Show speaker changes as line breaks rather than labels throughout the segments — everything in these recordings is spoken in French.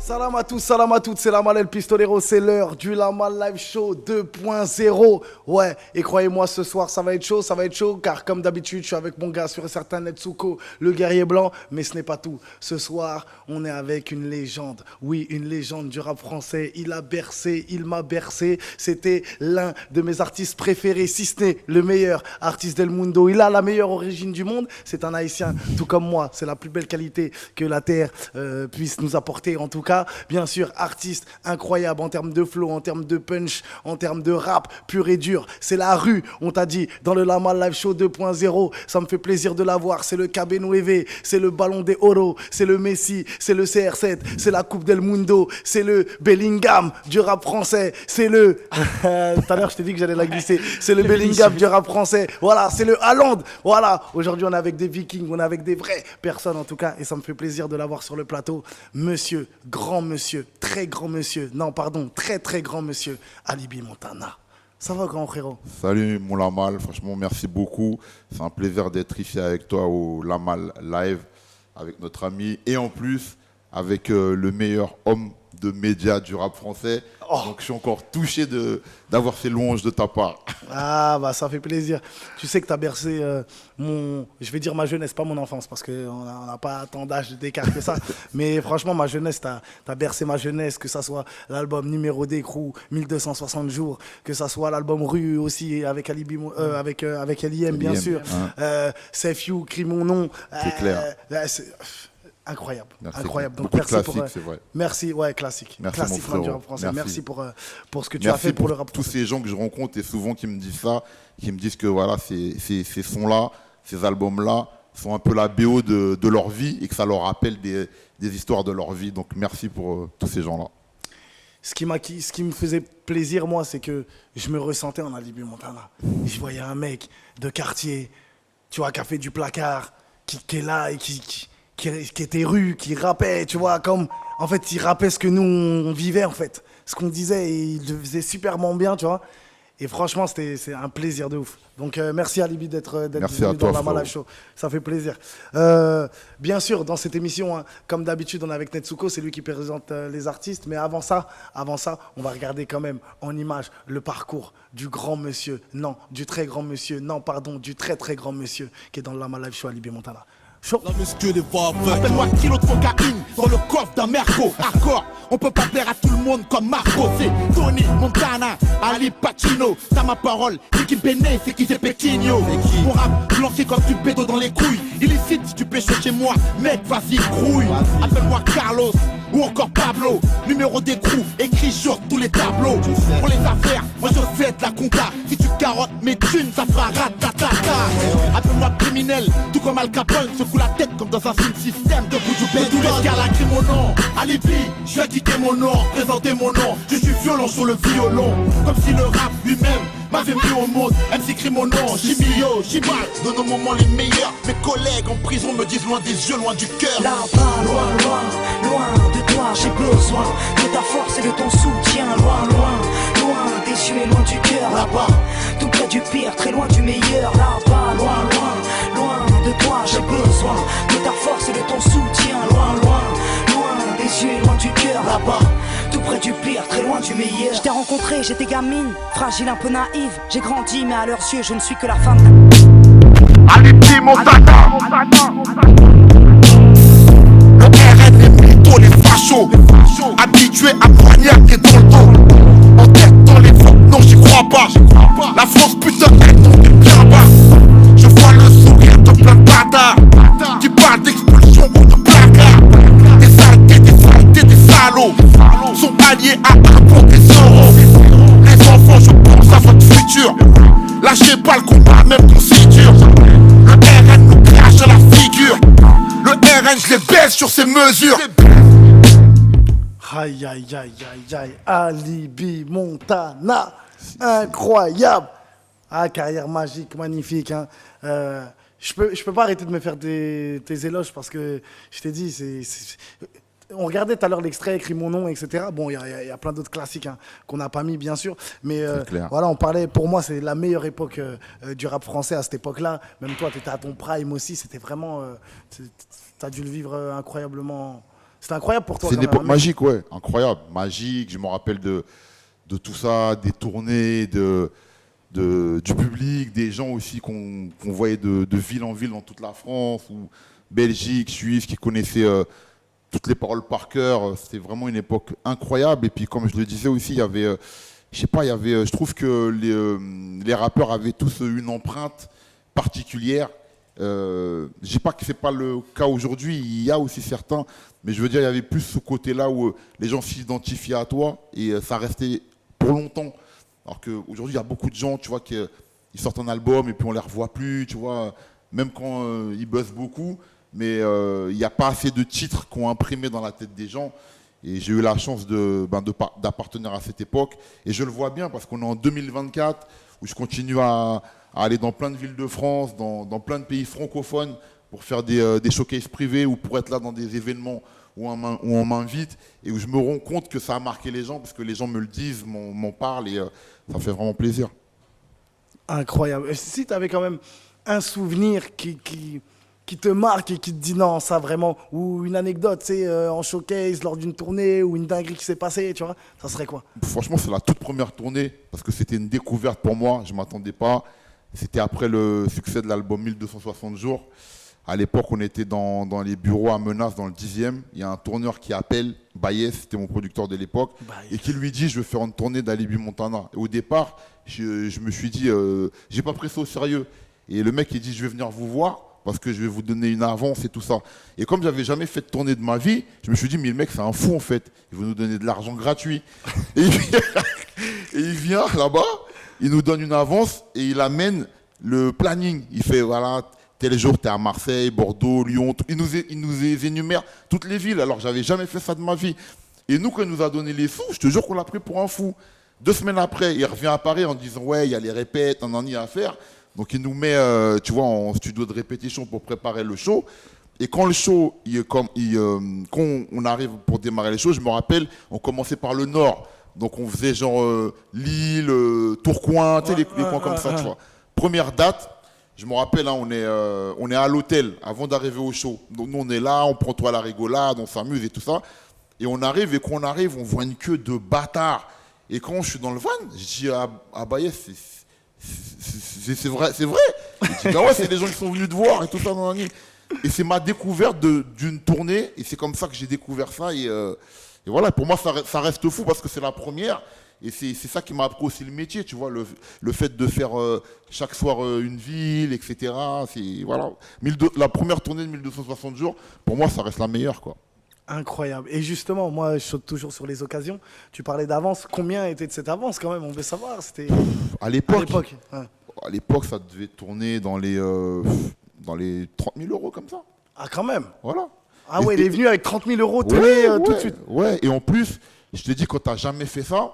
Salam à tous, salam à toutes, c'est Lamal El Pistolero, c'est l'heure du Lamal Live Show 2.0. Ouais, et croyez-moi, ce soir, ça va être chaud, car comme d'habitude, je suis avec mon gars sur un certain Netsuko, le guerrier blanc, mais ce n'est pas tout. Ce soir, on est avec une légende, oui, une légende du rap français. Il a bercé, il m'a bercé, c'était l'un de mes artistes préférés, si ce n'est le meilleur artiste del mundo. Il a la meilleure origine du monde, c'est un haïtien, tout comme moi, c'est la plus belle qualité que la terre puisse nous apporter, en tout cas. Bien sûr, artiste incroyable en termes de flow, en termes de punch, en termes de rap pur et dur. C'est la rue, on t'a dit, dans le Lamal Live Show 2.0. Ça me fait plaisir de l'avoir. C'est le KB Nueve, c'est le Ballon de Oro, c'est le Messi, c'est le CR7, c'est la Coupe del Mundo, c'est le Bellingham du rap français, c'est le... Tout à l'heure, je t'ai dit que j'allais la glisser. C'est le Bellingham du rap français. Voilà, c'est le Haaland. Voilà, aujourd'hui, on est avec des Vikings, on est avec des vraies personnes, en tout cas, et ça me fait plaisir de l'avoir sur le plateau. Monsieur, grand monsieur, très grand monsieur, non pardon, très très grand monsieur, Alibi Montana. Ça va grand frérot?
Salut mon Lamal, franchement merci beaucoup. C'est un plaisir d'être ici avec toi au Lamal Live, avec notre ami et en plus avec le meilleur homme de médias du rap français. Oh. Donc je suis encore touché d'avoir ces louanges de ta part.
Ah bah ça fait plaisir. Tu sais que tu as bercé je vais dire ma jeunesse, pas mon enfance, parce qu'on n'a pas tant d'âge d'écart que ça. Mais franchement, ma jeunesse, tu as bercé ma jeunesse, que ça soit l'album Numéro d'écrou, 1260 jours, que ça soit l'album Rue aussi, avec Alibi, avec LIM bien sûr. Hein. Save You, Crie mon nom.
C'est clair.
Incroyable,
merci.
incroyable. Donc
merci
classique,
c'est vrai.
Merci, ouais, classique.
Merci
classique
mon
du rap français. Merci pour ce que tu
merci
as fait pour le rap
tous
français.
ces gens que je rencontre et souvent qui me disent ça, qui me disent que voilà, ces sons-là, ces albums-là sont un peu la BO de leur vie et que ça leur rappelle des histoires de leur vie. Donc merci pour tous ces gens-là.
Ce qui me faisait plaisir, moi, c'est que je me ressentais en Alibi Montana. Je voyais un mec de quartier, tu vois, qui a fait du placard, qui est là et qui était rue, qui rappait, tu vois, comme, en fait, il rappait ce que nous, on vivait, en fait, ce qu'on disait, et il le faisait superment bien, tu vois, et franchement, c'est un plaisir de ouf. Donc, merci Alibi d'être venu dans la Lamal Live Show, ça fait plaisir. Bien sûr, dans cette émission, hein, comme d'habitude, on est avec Netsuko, c'est lui qui présente les artistes, mais avant ça, on va regarder quand même en image le parcours du grand monsieur, non, du très grand monsieur, non, pardon, du très très grand monsieur, qui est dans le Lamal Live Show, Alibi Montana.
La muscu des faveurs. Appelle-moi kilo de cocaïne dans le coffre d'un merco. Accord, on peut pas plaire à tout le monde comme Marco. C'est Tony Montana, Ali Pacino. T'as ma parole, c'est qui Béné, c'est qui c'est Pequigno. Mon rap lancé comme du bédo dans les couilles. Illicite si tu pêches chez moi, mec, vas-y, grouille. Appelle-moi Carlos ou encore Pablo. Numéro d'écrou, écrit sur tous les tableaux. Pour les affaires, moi je fais de la compta. Si tu carottes mes thunes, ça fera ratatata. Appelle-moi criminel, tout comme Al Capone. La tête comme dans un système de bout de tous les gars la mon nom. Alibi, je vais quitter mon nom, présenter mon nom. Je suis violent sur le violon, comme si le rap lui-même m'avait mis au monde. MC crie mon nom, Chimio, Chimal, de nos moments les meilleurs. Mes collègues en prison me disent loin des yeux, loin du cœur.
Là-bas, loin, loin, loin de toi, j'ai besoin de ta force et de ton soutien. Loin, loin, loin des yeux et loin du cœur. Là-bas, tout près du pire, très loin du meilleur. Là-bas, loin, loin, loin de toi, j'ai besoin de ta force et de ton soutien. Loin, loin, loin des yeux et loin du cœur. Là-bas, tout près du pire, très loin du meilleur.
Je t'ai rencontré, j'étais gamine, fragile, un peu naïve. J'ai grandi, mais à leurs yeux, je ne suis que la femme.
Alibi Montana. Le RN, les mythos, les fachos. Habitués à poignarder dans le dos. En tête dans les vents, non j'y crois pas. La France putain, elle tombe bien bas. Je vois le sourire de plein de bâtards qui parlent d'expulsion ou de placard. Des saletés, des salauds sont alliés à un pour des euros. Les enfants, je pense à votre futur. Lâchez pas le combat, même qu'on s'y dure. Le RN nous crache à la figure. Le RN, je les baisse sur ses mesures.
Aïe, aïe, aïe, aïe, aïe, Alibi Montana, incroyable. Ah, carrière magique, magnifique. Hein. Je peux pas arrêter de me faire tes éloges parce que je t'ai dit, on regardait tout à l'heure l'extrait, écrit mon nom, etc. Bon, il y a plein d'autres classiques hein, qu'on n'a pas mis, bien sûr. Mais voilà, on parlait, pour moi, c'est la meilleure époque du rap français à cette époque-là. Même toi, tu étais à ton prime aussi. C'était vraiment... tu as dû le vivre incroyablement C'était incroyable pour toi.
C'est une
quand même,
époque
hein,
magique, ouais, incroyable, magique. Je me rappelle de tout ça, des tournées, du public, des gens aussi qu'on voyait de ville en ville dans toute la France, ou Belgique, Suisse, qui connaissaient toutes les paroles par cœur. C'était vraiment une époque incroyable. Et puis, comme je le disais aussi, il y avait, je sais pas, il y avait, je trouve que les rappeurs avaient tous une empreinte particulière. Je dis pas que c'est pas le cas aujourd'hui, il y a aussi certains, mais je veux dire, il y avait plus ce côté-là où les gens s'identifiaient à toi et ça restait pour longtemps. Alors qu'aujourd'hui, il y a beaucoup de gens, tu vois, qui ils sortent un album et puis on les revoit plus, tu vois, même quand ils buzzent beaucoup, mais il n'y a pas assez de titres qui ont imprimé dans la tête des gens. Et j'ai eu la chance d'appartenir à cette époque. Et je le vois bien parce qu'on est en 2024, où je continue à aller dans plein de villes de France, dans plein de pays francophones, pour faire des showcases privés ou pour être là dans des événements où on m'invite et où je me rends compte que ça a marqué les gens parce que les gens me le disent, m'en parlent et ça fait vraiment plaisir.
Incroyable. Et si tu avais quand même un souvenir qui te marque et qui te dit non, ça vraiment, ou une anecdote, tu sais, en showcase, lors d'une tournée, ou une dinguerie qui s'est passée, tu vois, ça serait quoi?
Franchement, c'est la toute première tournée parce que c'était une découverte pour moi, je ne m'attendais pas. C'était après le succès de l'album 1260 jours. À l'époque, on était dans les bureaux à Menace, dans le 10e. Il y a un tourneur qui appelle, Baez, c'était mon producteur de l'époque, et qui lui dit, je veux faire une tournée d'Alibi Montana. Et au départ, je me suis dit, j'ai pas pris ça au sérieux. Et le mec, il dit, je vais venir vous voir parce que je vais vous donner une avance et tout ça. Et comme j'avais jamais fait de tournée de ma vie, je me suis dit, mais le mec, c'est un fou en fait. Il veut nous donner de l'argent gratuit. Et il vient là-bas, il nous donne une avance et il amène le planning. Il fait, voilà, tel jour, tu es à Marseille, Bordeaux, Lyon. Il nous énumère toutes les villes. Alors, j'avais jamais fait ça de ma vie. Et nous, quand il nous a donné les sous, je te jure qu'on l'a pris pour un fou. 2 semaines après, il revient à Paris en disant, ouais, il y a les répètes, on en y a à faire. Donc, il nous met, tu vois, en studio de répétition pour préparer le show. Et quand le show, quand on arrive pour démarrer les shows, je me rappelle, on commençait par le nord. Donc, on faisait genre Lille, Tourcoing, tu sais, les coins comme ça, tu vois. Première date, je me rappelle, hein, on est à l'hôtel avant d'arriver au show. Donc, nous, on est là, on prend toi la rigolade, on s'amuse et tout ça. Et on arrive, et quand on arrive, on voit une queue de bâtard. Et quand je suis dans le van, je dis à Baez, c'est vrai. Il dit, ah ouais, c'est les gens qui sont venus te voir et tout ça. Et c'est ma découverte d'une tournée, et c'est comme ça que j'ai découvert ça. Et voilà, pour moi, ça reste fou parce que c'est la première. Et c'est ça qui m'a appris aussi le métier, tu vois, le fait de faire chaque soir une ville, etc. Voilà. La première tournée de 1260 jours, pour moi, ça reste la meilleure, quoi.
Incroyable. Et justement, moi, je saute toujours sur les occasions. Tu parlais d'avance. Combien était de cette avance quand même? On veut savoir. C'était
À l'époque,
ouais.
à l'époque, ça devait tourner dans les 30 000 euros comme ça.
Ah, quand même.
Voilà.
Ah ouais, il est venu avec 30 000 euros tout de suite.
Ouais, et en plus, je te dis, quand tu n'as jamais fait ça,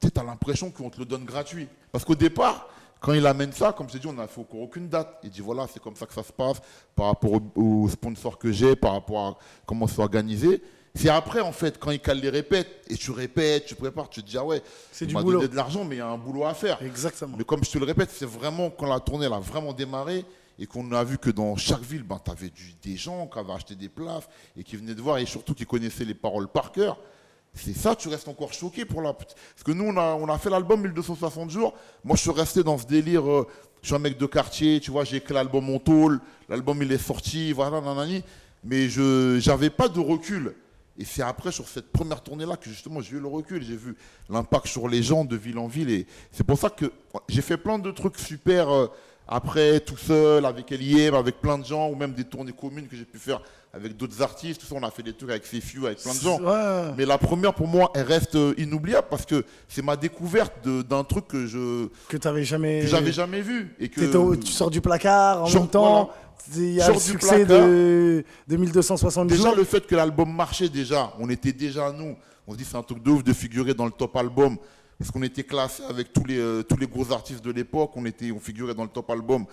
tu as l'impression qu'on te le donne gratuit. Parce qu'au départ, quand il amène ça, comme je t'ai dit, on n'a fait encore aucune date. Il dit, voilà, c'est comme ça que ça se passe, par rapport aux sponsors que j'ai, par rapport à comment c'est organisé. C'est après, en fait, quand il cale les répètes, et tu répètes, tu prépares, tu te dis, ah ouais,
c'est
il
du
m'a
boulot.
donné de l'argent, mais il y a un boulot à faire.
Exactement.
Mais comme je te le répète, c'est vraiment quand la tournée elle a vraiment démarré et qu'on a vu que dans chaque ville, tu avais des gens qui avaient acheté des places et qui venaient te voir et surtout qui connaissaient les paroles par cœur. C'est ça, tu restes encore choqué pour la... Parce que nous, on a fait l'album 1260 jours. Moi, je suis resté dans ce délire. Je suis un mec de quartier, tu vois, j'ai écrit l'album en tôle. L'album, il est sorti, voilà, nanani. Mais je n'avais pas de recul. Et c'est après, sur cette première tournée-là, que justement, j'ai eu le recul. J'ai vu l'impact sur les gens de ville en ville. Et c'est pour ça que j'ai fait plein de trucs super après, tout seul, avec L.I.M., avec plein de gens, ou même des tournées communes que j'ai pu faire avec d'autres artistes. Tout ça, on a fait des trucs avec Few, avec plein de gens.
Ouais.
Mais la première, pour moi, elle reste inoubliable parce que c'est ma découverte d'un truc que
j'avais
jamais vu. Et que
tu sors du placard en même temps.
Voilà.
Il y a le succès de 1270
déjà,
jours.
le fait que l'album marchait déjà, on était déjà nous. On se dit c'est un truc de ouf de figurer dans le top album. Parce qu'on était classé avec tous les gros artistes de l'époque. On figurait dans le top album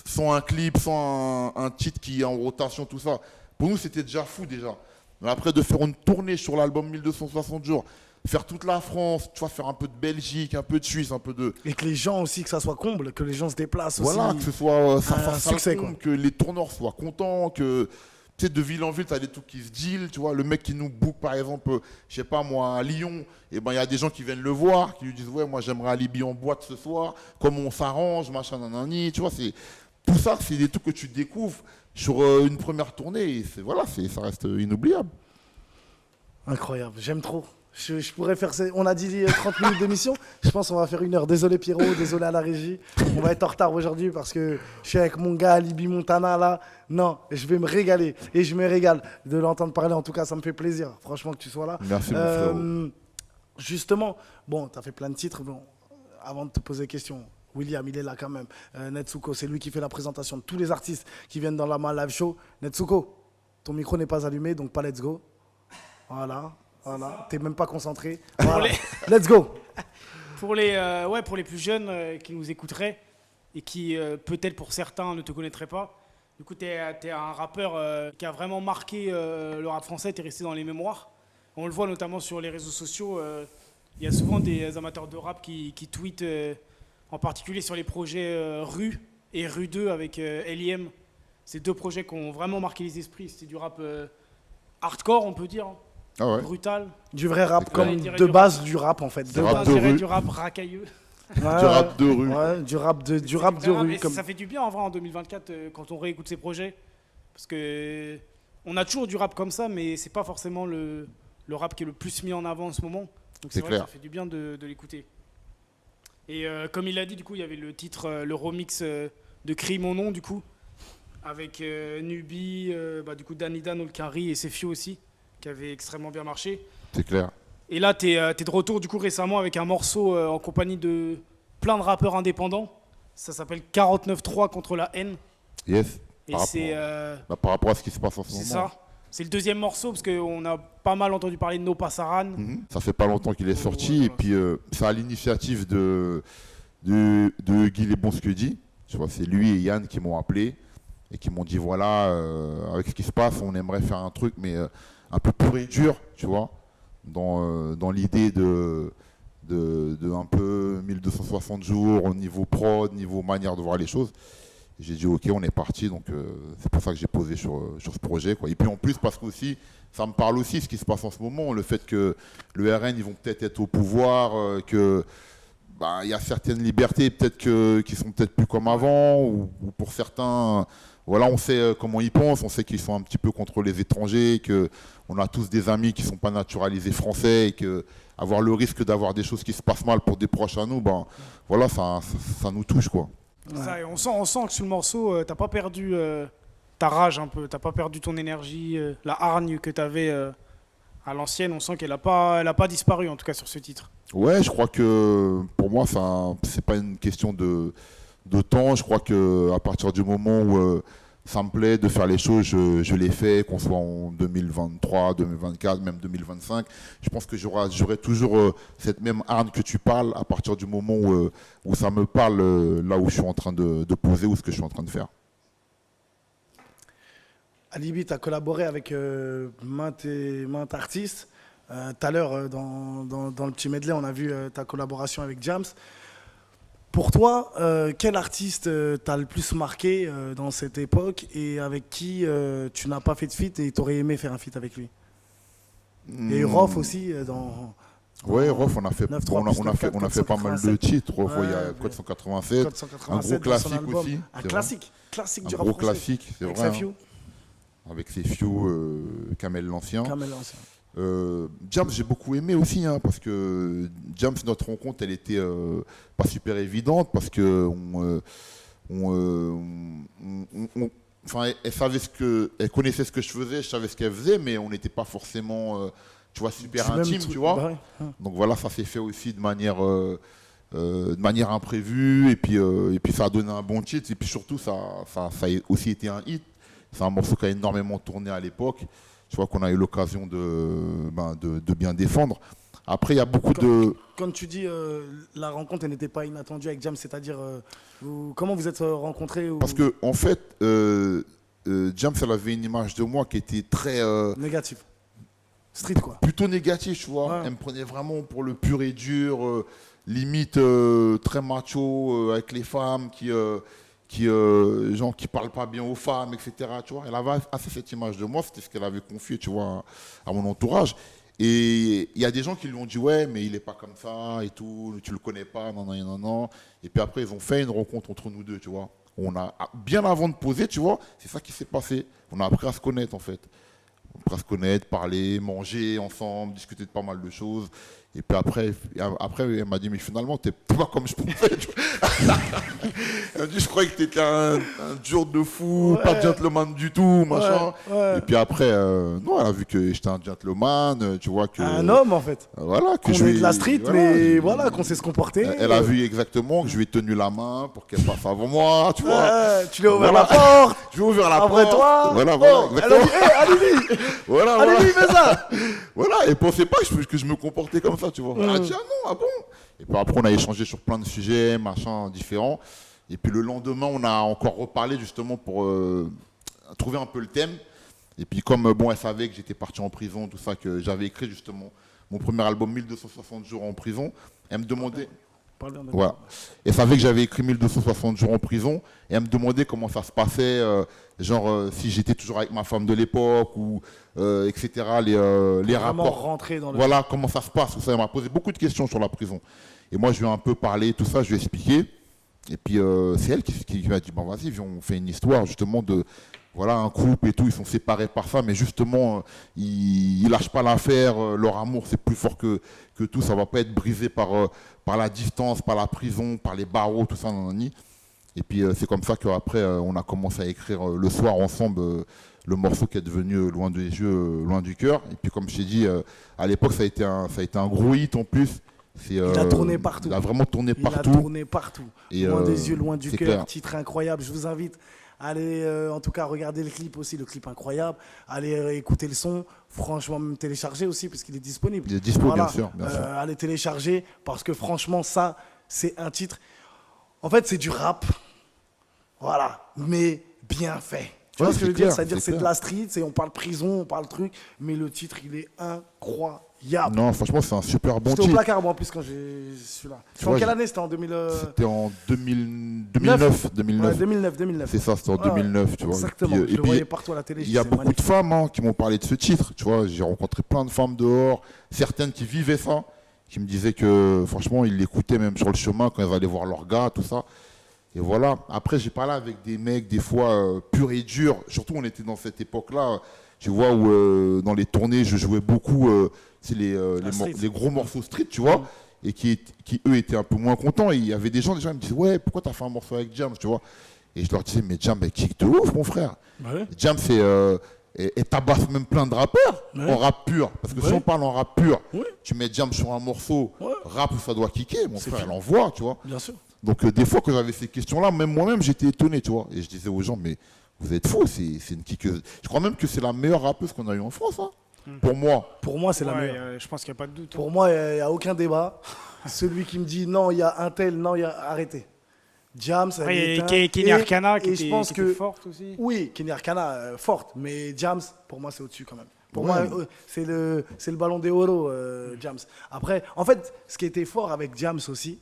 sans un clip, sans un titre qui est en rotation, tout ça. Pour nous, c'était déjà fou déjà. Mais après, de faire une tournée sur l'album 1260 jours, faire toute la France, tu vois, faire un peu de Belgique, un peu de Suisse, un peu de...
Et que les gens aussi, que ça soit comble, que les gens se déplacent aussi.
Voilà, que ce soit ça
un
fasse
succès,
comble,
quoi.
que les tourneurs soient contents, que tu sais, de ville en ville, tu as des trucs qui se deal, tu vois. Le mec qui nous book, par exemple, je sais pas moi, à Lyon, et ben il y a des gens qui viennent le voir, qui lui disent ouais, moi j'aimerais alibi en boîte ce soir, comment on s'arrange, machin, nanani, tu vois. Tout ça, c'est des trucs que tu découvres sur une première tournée, et ça reste inoubliable.
Incroyable, j'aime trop. Je pourrais faire. On a dit 30 minutes d'émission. Je pense qu'on va faire 1 heure. Désolé Pierrot, désolé à la régie. On va être en retard aujourd'hui parce que je suis avec mon gars Alibi Montana là. Non, je vais me régaler. Et je me régale de l'entendre parler. En tout cas, ça me fait plaisir. Franchement, que tu sois là.
Merci, mon frérot.
Justement, bon, tu as fait plein de titres. Bon, avant de te poser question, William, il est là quand même. Netsuko, c'est lui qui fait la présentation de tous les artistes qui viennent dans la Mal Live Show. Netsuko, ton micro n'est pas allumé, donc pas let's go. Voilà. T'es même pas concentré. Voilà. Let's go.
Pour les plus jeunes qui nous écouteraient et qui, peut-être pour certains, ne te connaîtraient pas, du coup, t'es un rappeur qui a vraiment marqué le rap français, t'es resté dans les mémoires. On le voit notamment sur les réseaux sociaux. Il y a souvent des amateurs de rap qui tweetent, en particulier sur les projets Rue et Rue 2 avec L.I.M. Ces 2 projets qui ont vraiment marqué les esprits. C'était du rap hardcore, on peut dire.
Ah ouais.
Brutal.
Du vrai rap, comme
Ouais,
de base du rap en fait.
Du rap de
On dirait
rue.
du rap racailleux.
Du rap de rue.
Ouais, du rap de rue. Comme...
Ça fait du bien en vrai en 2024 quand on réécoute ces projets. Parce que on a toujours du rap comme ça, mais c'est pas forcément le rap qui est le plus mis en avant en ce moment. Donc c'est vrai
clair.
que ça fait du bien de l'écouter. Et comme il a dit, du coup, il y avait le titre, le remix de Crie mon nom, du coup, avec Nubi, du coup, Danida, Nolkari et Sefio aussi, qui avait extrêmement bien marché.
C'est clair.
Et là, t'es de retour du coup récemment avec un morceau en compagnie de plein de rappeurs indépendants. Ça s'appelle 49.3 contre la haine.
Yes.
Et c'est
Par rapport à ce qui se passe en ce moment.
c'est ça. C'est le 2e morceau parce qu'on a pas mal entendu parler de No Passaran.
Ça fait pas longtemps qu'il est sorti,
ouais,
et puis c'est à l'initiative de Guy Lebonsquedi. Tu vois, c'est lui et Yann qui m'ont appelé et qui m'ont dit voilà, avec ce qui se passe, on aimerait faire un truc, mais un peu pur et dur, tu vois, dans l'idée de un peu 1260 jours au niveau prod, niveau manière de voir les choses. Et j'ai dit ok, on est parti, donc c'est pour ça que j'ai posé sur ce projet, quoi. Et puis en plus parce que aussi, ça me parle aussi ce qui se passe en ce moment, le fait que le RN ils vont peut-être être au pouvoir, que il y a certaines libertés peut-être qui sont peut-être plus comme avant, ou pour certains, voilà, on sait comment ils pensent, on sait qu'ils sont un petit peu contre les étrangers, qu'on a tous des amis qui ne sont pas naturalisés français, et que avoir le risque d'avoir des choses qui se passent mal pour des proches à nous, voilà, ça nous touche, quoi.
Ça, et on sent que sur le morceau, t'as pas perdu ta rage un peu, t'as pas perdu ton énergie, la hargne que t'avais à l'ancienne. On sent qu'elle a pas disparu en tout cas sur ce titre.
Ouais, je crois que pour moi, c'est pas une question de temps. Je crois que à partir du moment où ça me plaît de faire les choses, je les fais, qu'on soit en 2023, 2024, même 2025. Je pense que j'aurai toujours cette même hargne que tu parles à partir du moment où ça me parle, là où je suis en train de poser ou ce que je suis en train de faire.
Alibi, tu as collaboré avec maintes artistes. Tout à l'heure, dans le petit medley, on a vu ta collaboration avec Jams. Pour toi, quel artiste t'a le plus marqué dans cette époque et avec qui tu n'as pas fait de feat et tu aurais aimé faire un feat avec lui? Et Rof aussi
Ouais, Rof, on a fait,
9,
on a fait pas mal de titres. Rof, il y a Code 187, un gros classique aussi.
Un classique du
un
rap
gros
français.
classique, c'est
Avec
vrai.
Sefio.
Avec Sefio, Kamel l'Ancien.
Kamel l'Ancien.
Jams, j'ai beaucoup aimé aussi, parce que Jams, notre rencontre, elle était pas super évidente, parce que elle connaissait ce que je faisais, je savais ce qu'elle faisait, mais on n'était pas forcément, tu vois, super intime, tu vois.
Ouais.
Donc voilà, ça s'est fait aussi de manière imprévue, et puis ça a donné un bon titre, et puis surtout ça a aussi été un hit. C'est un morceau qui a énormément tourné à l'époque. Je vois qu'on a eu l'occasion de bien défendre. Après, il y a beaucoup de...
Quand tu dis la rencontre elle n'était pas inattendue avec Jam, c'est-à-dire comment vous êtes rencontrés
Parce que en fait, Jam, elle avait une image de moi qui était très...
Négatif. Street, quoi.
Plutôt négative, tu vois.
Ouais.
Elle me prenait vraiment pour le pur et dur, limite très macho avec les femmes, qui genre qui parle pas bien aux femmes, etc. Tu vois, elle avait assez cette image de moi, c'était ce qu'elle avait confié, tu vois, à mon entourage. Et il y a des gens qui lui ont dit ouais, mais il est pas comme ça et tout, tu le connais pas, non, non, non, non. Et puis après, ils ont fait une rencontre entre nous deux, tu vois. On a bien avant de poser, tu vois, c'est ça qui s'est passé. On a appris à se connaître en fait. On a appris à se connaître, parler, manger ensemble, discuter de pas mal de choses. Et puis après elle m'a dit, mais finalement, t'es pas comme je pensais. Elle m'a dit, je croyais que t'étais un dur de fou, pas gentleman du tout, machin.
Ouais.
Et puis après, non, elle a vu que j'étais un gentleman, tu vois que...
Un homme, en fait.
Voilà.
Qu'on est de la street, mais voilà, qu'on sait se comporter.
Elle a vu exactement que je lui ai tenu la main pour qu'elle passe avant moi, tu vois.
Tu lui as ouvert la porte.
Je lui ai ouvert la porte.
Après toi.
Voilà,
Elle
exactement.
a dit, allez-y.
Voilà.
Allez-y, fais ça.
Voilà, et pensait pas que je me comportais comme ça, tu vois. Elle a dit, ah non, ah bon. Et puis après, on a échangé sur plein de sujets, machin, différents. Et puis le lendemain, on a encore reparlé justement pour trouver un peu le thème. Et puis comme, bon, elle savait que j'étais parti en prison, tout ça, que j'avais écrit justement mon premier album 1260 jours en prison, elle me demandait... Voilà. Elle savait que j'avais écrit 1260 jours en prison et elle me demandait comment ça se passait, si j'étais toujours avec ma femme de l'époque ou etc. Les rapports.
Rentrer dans le...
Voilà comment ça se passe. Ça, elle m'a posé beaucoup de questions sur la prison. Et moi, je lui ai un peu parlé, tout ça, je lui ai expliqué. Et puis c'est elle qui m'a dit, bon vas-y, viens, on fait une histoire justement de... Voilà, un couple et tout, ils sont séparés par ça, mais justement, ils lâchent pas l'affaire, leur amour c'est plus fort que tout, ça va pas être brisé par la distance, par la prison, par les barreaux, tout ça, nanani. Et puis c'est comme ça qu'après, on a commencé à écrire le soir ensemble le morceau qui est devenu Loin des yeux, loin du cœur. Et puis comme je t'ai dit, à l'époque, ça a été un gros hit en plus.
Il a tourné partout.
Il a vraiment tourné partout.
Il a tourné partout.
Et,
loin des yeux, loin du cœur,
clair.
titre incroyable. Je vous invite à aller, en tout cas, regarder le clip aussi, le clip incroyable. Allez écouter le son, franchement, même télécharger aussi, parce qu'il est disponible.
Il est disponible, bien sûr.
Allez télécharger, parce que franchement, ça, c'est un titre. En fait, c'est du rap, voilà, mais bien fait. Tu vois ce que je veux dire? C'est-à-dire, c'est de la street, on parle prison, on parle truc, mais le titre, il est incroyable.
Non, franchement, c'est un super bon titre.
C'était au placard, moi, en plus, quand j'ai celui-là. C'était en quelle année? C'était en 2000...
C'était en 2009.
Ouais, 2009.
C'est ça, c'était en 2009, tu vois.
Exactement, je le voyais partout à la télé.
Il y a beaucoup de femmes qui m'ont parlé de ce titre, tu vois. J'ai rencontré plein de femmes dehors, certaines qui vivaient ça, qui me disaient que, franchement, ils l'écoutaient même sur le chemin quand ils allaient voir leur gars, tout ça. Et voilà. Après, j'ai parlé avec des mecs, des fois, purs et durs. Surtout, on était dans cette époque-là, tu vois, où dans les tournées, je jouais beaucoup... les gros morceaux street, tu vois, et qui eux étaient un peu moins contents. Et il y avait des gens déjà qui me disaient, ouais, pourquoi t'as fait un morceau avec Jam, tu vois. Et je leur disais, mais Jam, kick de ouf, mon frère. Ouais. Jam, et tabasse même plein de rappeurs en rap pur. Parce que si on parle en rap pur, tu mets Jam sur un morceau, rap où ça doit kicker, mon frère, elle envoie, tu vois.
Bien sûr.
Donc des fois que j'avais ces questions-là, même moi-même, j'étais étonné, tu vois. Et je disais aux gens, mais vous êtes fous, c'est une kickeuse. Je crois même que c'est la meilleure rappeuse qu'on a eue en France, hein. Pour moi, c'est la meilleure.
Je pense qu'il n'y a pas de doute.
Pour moi, il n'y a aucun débat. Celui qui me dit non, il y a un tel, non, il y a arrêté. Jam, ça
et Kenny Arcana qui était forte aussi.
Oui, Kenny Arcana, forte. Mais Jams, pour moi, c'est au-dessus quand même. Pour moi, c'est le ballon des Oro, Jams. Après, en fait, ce qui était fort avec Jams aussi,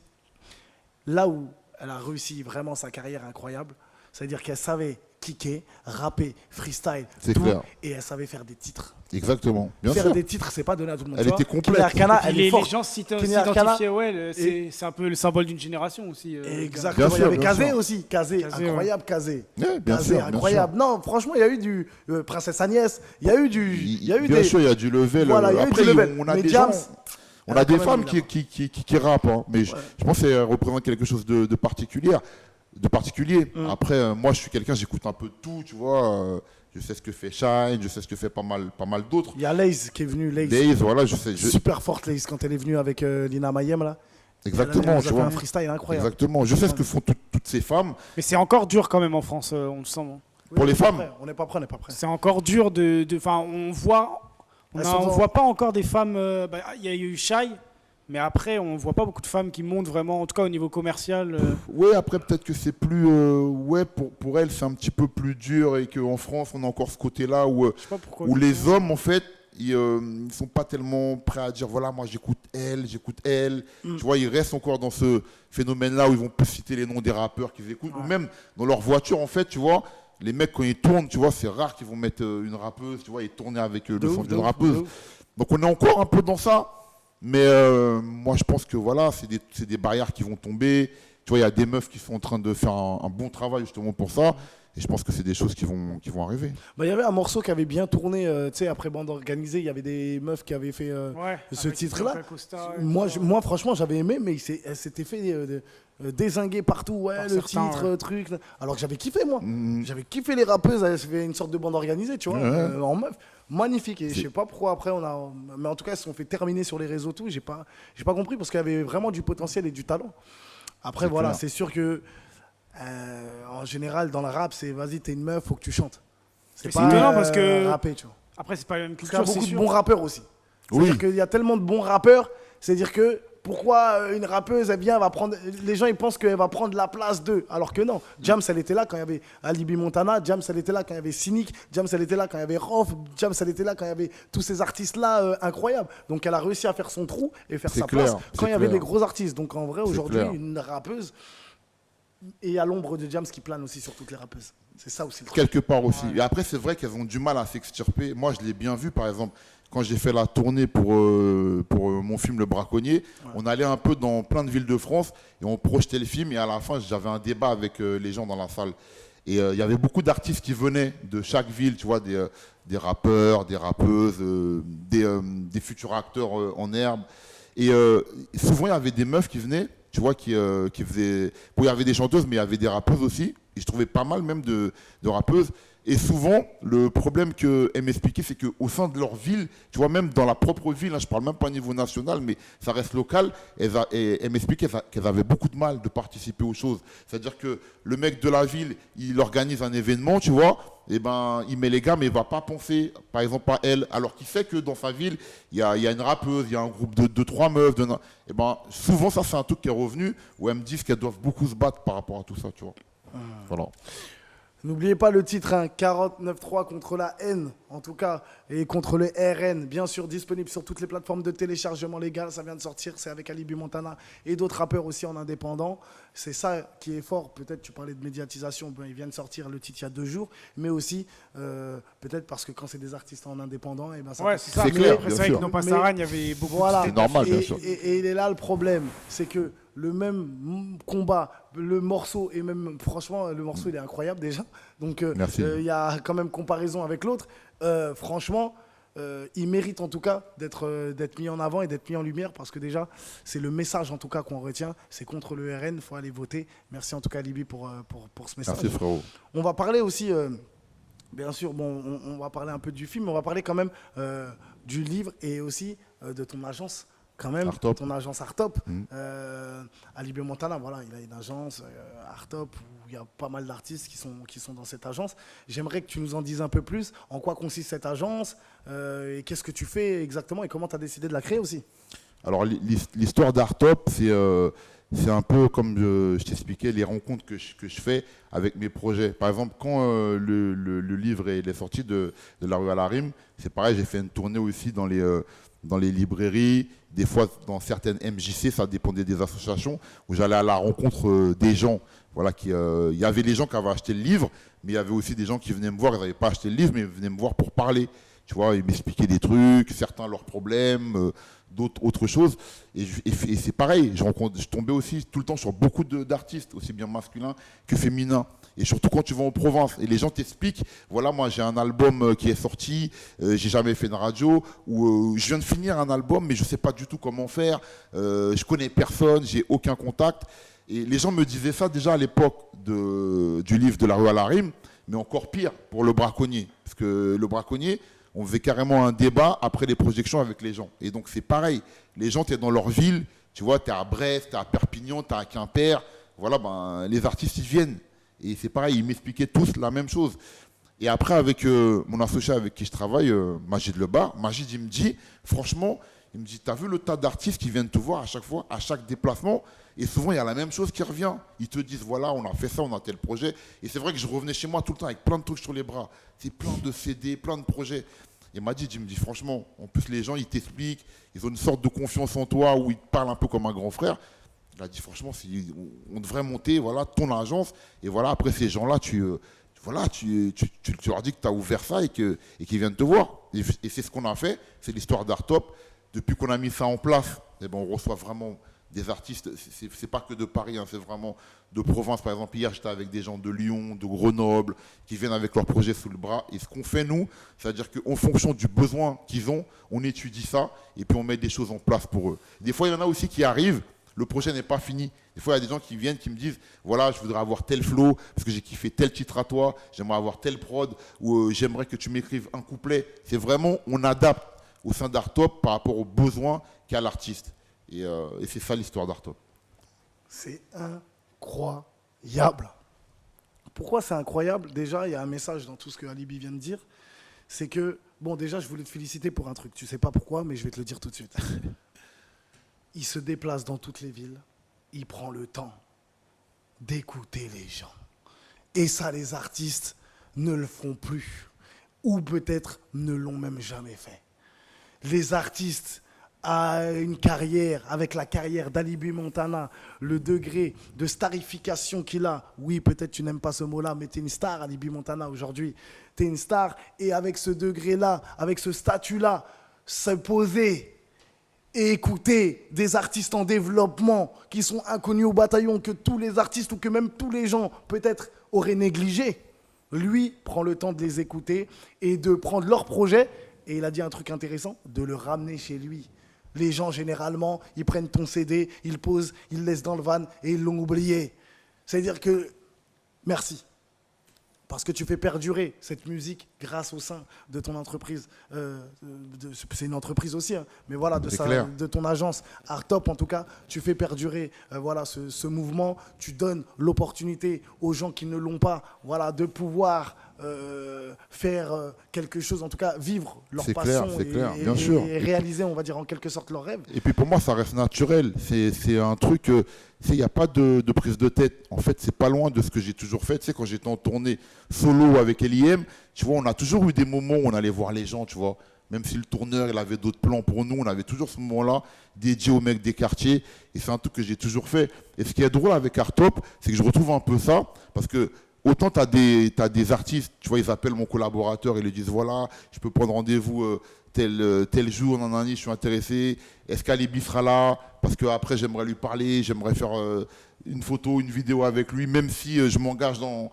là où elle a réussi vraiment sa carrière incroyable, c'est-à-dire qu'elle savait kicker, rapper, freestyle, tout, clair. Et elle savait faire des titres.
Exactement. Bien
faire
sûr.
Des titres, c'est pas donné à tout le monde.
Elle était complète.
Kenny Arcana, elle est forte.
Les gens s'identifiaient, c'est un peu le symbole d'une génération aussi.
Exactement. Il y avait Kazé aussi. Kazé, incroyable Kazé.
Bien sûr.
Incroyable. Non, franchement, il y a eu du Princesse Agnès. Il y a eu du.
Bien sûr, il y a du level.
Voilà, il y a eu du level.
On a des gens. On a des femmes qui rappent, hein, mais je pense qu'elles représentent quelque chose de particulier. Après, moi, je suis quelqu'un, j'écoute un peu de tout, tu vois. Je sais ce que fait Shine, je sais ce que fait pas mal d'autres.
Il y a Laze qui est venue.
Laze, voilà, je sais.
Super forte, Laze, quand elle est venue avec Lina Mayem, là.
Exactement,
tu vois. Un freestyle incroyable.
Exactement, je sais ce que font toutes ces femmes.
Mais c'est encore dur quand même en France, on le sent.
Pour les femmes.
On n'est pas prêt.
C'est encore dur on voit pas encore des femmes. Il y a eu Shai. Mais après, on voit pas beaucoup de femmes qui montent vraiment, en tout cas au niveau commercial.
Oui, après peut-être que c'est plus, pour elles c'est un petit peu plus dur et qu'en France on a encore ce côté-là où les hommes en fait ils sont pas tellement prêts à dire voilà, moi j'écoute elle. Tu vois, ils restent encore dans ce phénomène-là où ils vont plus citer les noms des rappeurs qu'ils écoutent, ou même dans leur voiture, en fait, tu vois. Les mecs, quand ils tournent, tu vois, c'est rare qu'ils vont mettre une rappeuse, tu vois, et tourner avec le son d'une rappeuse. Donc on est encore un peu dans ça. Mais moi, je pense que voilà, c'est des barrières qui vont tomber. Tu vois, il y a des meufs qui sont en train de faire un bon travail justement pour ça. Et je pense que c'est des choses qui vont arriver.
Bah, il y avait un morceau qui avait bien tourné, tu sais, après Bande Organisée, il y avait des meufs qui avaient fait ce titre-là. Moi, franchement, j'avais aimé, mais elle s'était fait dézinguer partout, ouais, le titre, truc. Alors que j'avais kiffé, moi. J'avais kiffé les rappeuses, elles fait une sorte de bande organisée, tu vois, en meuf. Magnifique. Et je sais pas pourquoi après mais en tout cas, elles se sont fait terminer sur les réseaux, tout. J'ai pas compris parce qu'il y avait vraiment du potentiel et du talent. Après, voilà, c'est sûr que. En général, dans le rap, c'est vas-y, t'es une meuf, faut que tu chantes.
C'est pas étonnant parce que
rapper, tu vois.
Après, c'est pas la même
Parce qu'il y
culture.
a beaucoup
c'est
de
sûr.
bons rappeurs aussi. C'est-à-dire qu'il y a tellement de bons rappeurs, c'est-à-dire que pourquoi une rappeuse, elle vient, elle va prendre. Les gens, ils pensent qu'elle va prendre la place d'eux, alors que non. Jams, elle était là quand il y avait Alibi Montana, Jams, elle était là quand il y avait Cynic, Jams, elle était là quand il y avait Rof, Jams, elle était là quand il y avait tous ces artistes-là incroyables. Donc elle a réussi à faire son trou et faire sa place quand il y avait des gros artistes. Donc en vrai, aujourd'hui, une rappeuse. Et à l'ombre de Jams qui plane aussi sur toutes les rappeuses. C'est ça aussi le truc.
Quelque part aussi. Et après, c'est vrai qu'elles ont du mal à s'extirper. Moi, je l'ai bien vu, par exemple, quand j'ai fait la tournée pour mon film Le Braconnier. On allait un peu dans plein de villes de France et on projetait le film. Et à la fin, j'avais un débat avec les gens dans la salle. Et il y avait beaucoup d'artistes qui venaient de chaque ville, tu vois, des rappeurs, des rappeuses, des futurs acteurs en herbe. Et souvent, il y avait des meufs qui venaient, tu vois, qui faisaient... Bon, il y avait des chanteuses, mais il y avait des rappeuses aussi. Et je trouvais pas mal même de rappeuses. Et souvent, le problème qu'elles m'expliquaient, c'est qu'au sein de leur ville, tu vois, même dans la propre ville, hein, je parle même pas au niveau national, mais ça reste local, elles m'expliquaient qu'elles avaient beaucoup de mal de participer aux choses. C'est-à-dire que le mec de la ville, il organise un événement, tu vois, et ben, il met les gars, mais il va pas penser, par exemple, à elle, alors qu'il sait que dans sa ville, il y a une rappeuse, il y a un groupe de 3 meufs, et ben, souvent, ça, c'est un truc qui est revenu, où elles me disent qu'elles doivent beaucoup se battre par rapport à tout ça, tu vois. Voilà.
N'oubliez pas le titre, hein, 49.3 contre la haine, en tout cas, et contre le RN, bien sûr, disponible sur toutes les plateformes de téléchargement légal. Ça vient de sortir, c'est avec Alibi Montana et d'autres rappeurs aussi en indépendant. C'est ça qui est fort. Peut-être, tu parlais de médiatisation, ben, il vient de sortir le titre il y a 2 jours, mais aussi, peut-être parce que quand c'est des artistes en indépendant, et ben ça
c'est ça.
C'est clair,
Après, c'est vrai que Non Pas Saran, il y avait beaucoup
voilà.
C'est normal, bien sûr.
Et il est là le problème, c'est que le même combat, le morceau, et même franchement, le morceau il est incroyable déjà. Donc il y a quand même comparaison avec l'autre. Franchement, il mérite en tout cas d'être mis en avant et d'être mis en lumière parce que déjà, c'est le message en tout cas qu'on retient. C'est contre le RN, il faut aller voter. Merci en tout cas Libby pour ce message.
Merci frérot.
On va parler aussi, bien sûr, bon, on va parler un peu du film, mais on va parler quand même du livre et aussi de ton agence. Quand même,
Artop.
ton agence Artop, Alibi Montana, voilà, il a une agence Artop où il y a pas mal d'artistes qui sont dans cette agence. J'aimerais que tu nous en dises un peu plus, en quoi consiste cette agence, et qu'est-ce que tu fais exactement et comment tu as décidé de la créer aussi.
Alors l'histoire d'Artop, c'est un peu comme je t'expliquais, les rencontres que je fais avec mes projets. Par exemple, quand le livre est sorti de La Rue à la Rime, c'est pareil, j'ai fait une tournée aussi dans les librairies, des fois dans certaines MJC, ça dépendait des associations, où j'allais à la rencontre des gens. Voilà, il y avait les gens qui avaient acheté le livre, mais il y avait aussi des gens qui venaient me voir, ils n'avaient pas acheté le livre, mais ils venaient me voir pour parler. Tu vois, ils m'expliquaient des trucs, certains leurs problèmes, d'autres autres choses. Et c'est pareil, je tombais aussi tout le temps sur beaucoup d'artistes, aussi bien masculins que féminins. Et surtout quand tu vas en province et les gens t'expliquent, voilà, moi j'ai un album qui est sorti, j'ai jamais fait de radio, ou je viens de finir un album mais je sais pas du tout comment faire, je connais personne, j'ai aucun contact. Et les gens me disaient ça déjà à l'époque du livre de La Rue à la Rime, mais encore pire pour Le Braconnier. Parce que Le Braconnier, on faisait carrément un débat après les projections avec les gens. Et donc c'est pareil, les gens, tu es dans leur ville, tu vois, tu es à Brest, tu es à Perpignan, tu es à Quimper, voilà, ben, les artistes ils viennent. Et c'est pareil, ils m'expliquaient tous la même chose. Et après, avec mon associé avec qui je travaille, Magid Lebar, Magid, il me dit, franchement, il me dit, t'as vu le tas d'artistes qui viennent te voir à chaque fois, à chaque déplacement, et souvent, il y a la même chose qui revient. Ils te disent, voilà, on a fait ça, on a tel projet. Et c'est vrai que je revenais chez moi tout le temps avec plein de trucs sur les bras. C'est plein de CD, plein de projets. Et Majid, il me dit franchement, en plus les gens, ils t'expliquent, ils ont une sorte de confiance en toi où ils te parlent un peu comme un grand frère. Il a dit franchement, on devrait monter voilà, ton agence. Et voilà, après ces gens-là, tu leur dis que tu as ouvert ça et qu'ils viennent te voir. Et c'est ce qu'on a fait, c'est l'histoire d'Artop. Depuis qu'on a mis ça en place, eh ben, on reçoit vraiment des artistes, c'est pas que de Paris, hein, c'est vraiment de province. Par exemple, hier, j'étais avec des gens de Lyon, de Grenoble, qui viennent avec leurs projets sous le bras. Et ce qu'on fait, nous, c'est-à-dire qu'en fonction du besoin qu'ils ont, on étudie ça et puis on met des choses en place pour eux. Des fois, il y en a aussi qui arrivent, le projet n'est pas fini. Des fois, il y a des gens qui viennent, qui me disent, voilà, je voudrais avoir tel flow, parce que j'ai kiffé tel titre à toi, j'aimerais avoir tel prod, ou j'aimerais que tu m'écrives un couplet. C'est vraiment, on adapte au sein d'Artop par rapport aux besoins qu'a l'artiste. Et c'est ça l'histoire d'Artop.
C'est incroyable. Pourquoi c'est incroyable? Déjà, il y a un message dans tout ce que Alibi vient de dire. C'est que, bon, déjà, je voulais te féliciter pour un truc. Tu sais pas pourquoi, mais je vais te le dire tout de suite. Il se déplace dans toutes les villes. Il prend le temps d'écouter les gens. Et ça, les artistes ne le font plus. Ou peut-être ne l'ont même jamais fait. Les artistes à une carrière, avec la carrière d'Alibi Montana, le degré de starification qu'il a. Oui, peut-être tu n'aimes pas ce mot-là, mais tu es une star, Alibi Montana, aujourd'hui. Tu es une star, et avec ce degré-là, avec ce statut-là, se poser et écouter des artistes en développement qui sont inconnus au bataillon, que tous les artistes ou que même tous les gens peut-être auraient négligé. Lui prend le temps de les écouter et de prendre leur projet, et il a dit un truc intéressant, de le ramener chez lui. Les gens, généralement, ils prennent ton CD, ils posent, ils le laissent dans le van et ils l'ont oublié. C'est-à-dire que, merci. Parce que tu fais perdurer cette musique grâce au sein de ton entreprise. C'est une entreprise aussi, hein, mais voilà, de ton agence Artop, en tout cas, tu fais perdurer voilà, ce mouvement. Tu donnes l'opportunité aux gens qui ne l'ont pas, voilà, de pouvoir faire quelque chose, en tout cas vivre leur passion
bien sûr.
Et réaliser, on va dire, en quelque sorte leur rêve.
Et puis pour moi, ça reste naturel. C'est un truc, il n'y a pas de prise de tête. En fait, c'est pas loin de ce que j'ai toujours fait. Tu sais, quand j'étais en tournée solo avec L.I.M, tu vois, on a toujours eu des moments où on allait voir les gens, tu vois. Même si le tourneur, il avait d'autres plans pour nous, on avait toujours ce moment-là dédié aux mecs des quartiers. Et c'est un truc que j'ai toujours fait. Et ce qui est drôle avec Artop, c'est que je retrouve un peu ça, parce que autant tu as des artistes, tu vois, ils appellent mon collaborateur et lui disent, voilà, je peux prendre rendez-vous tel jour, nanani, je suis intéressé. Est-ce qu'Alibi sera là? Parce qu'après, j'aimerais lui parler, j'aimerais faire une photo, une vidéo avec lui, même si je m'engage dans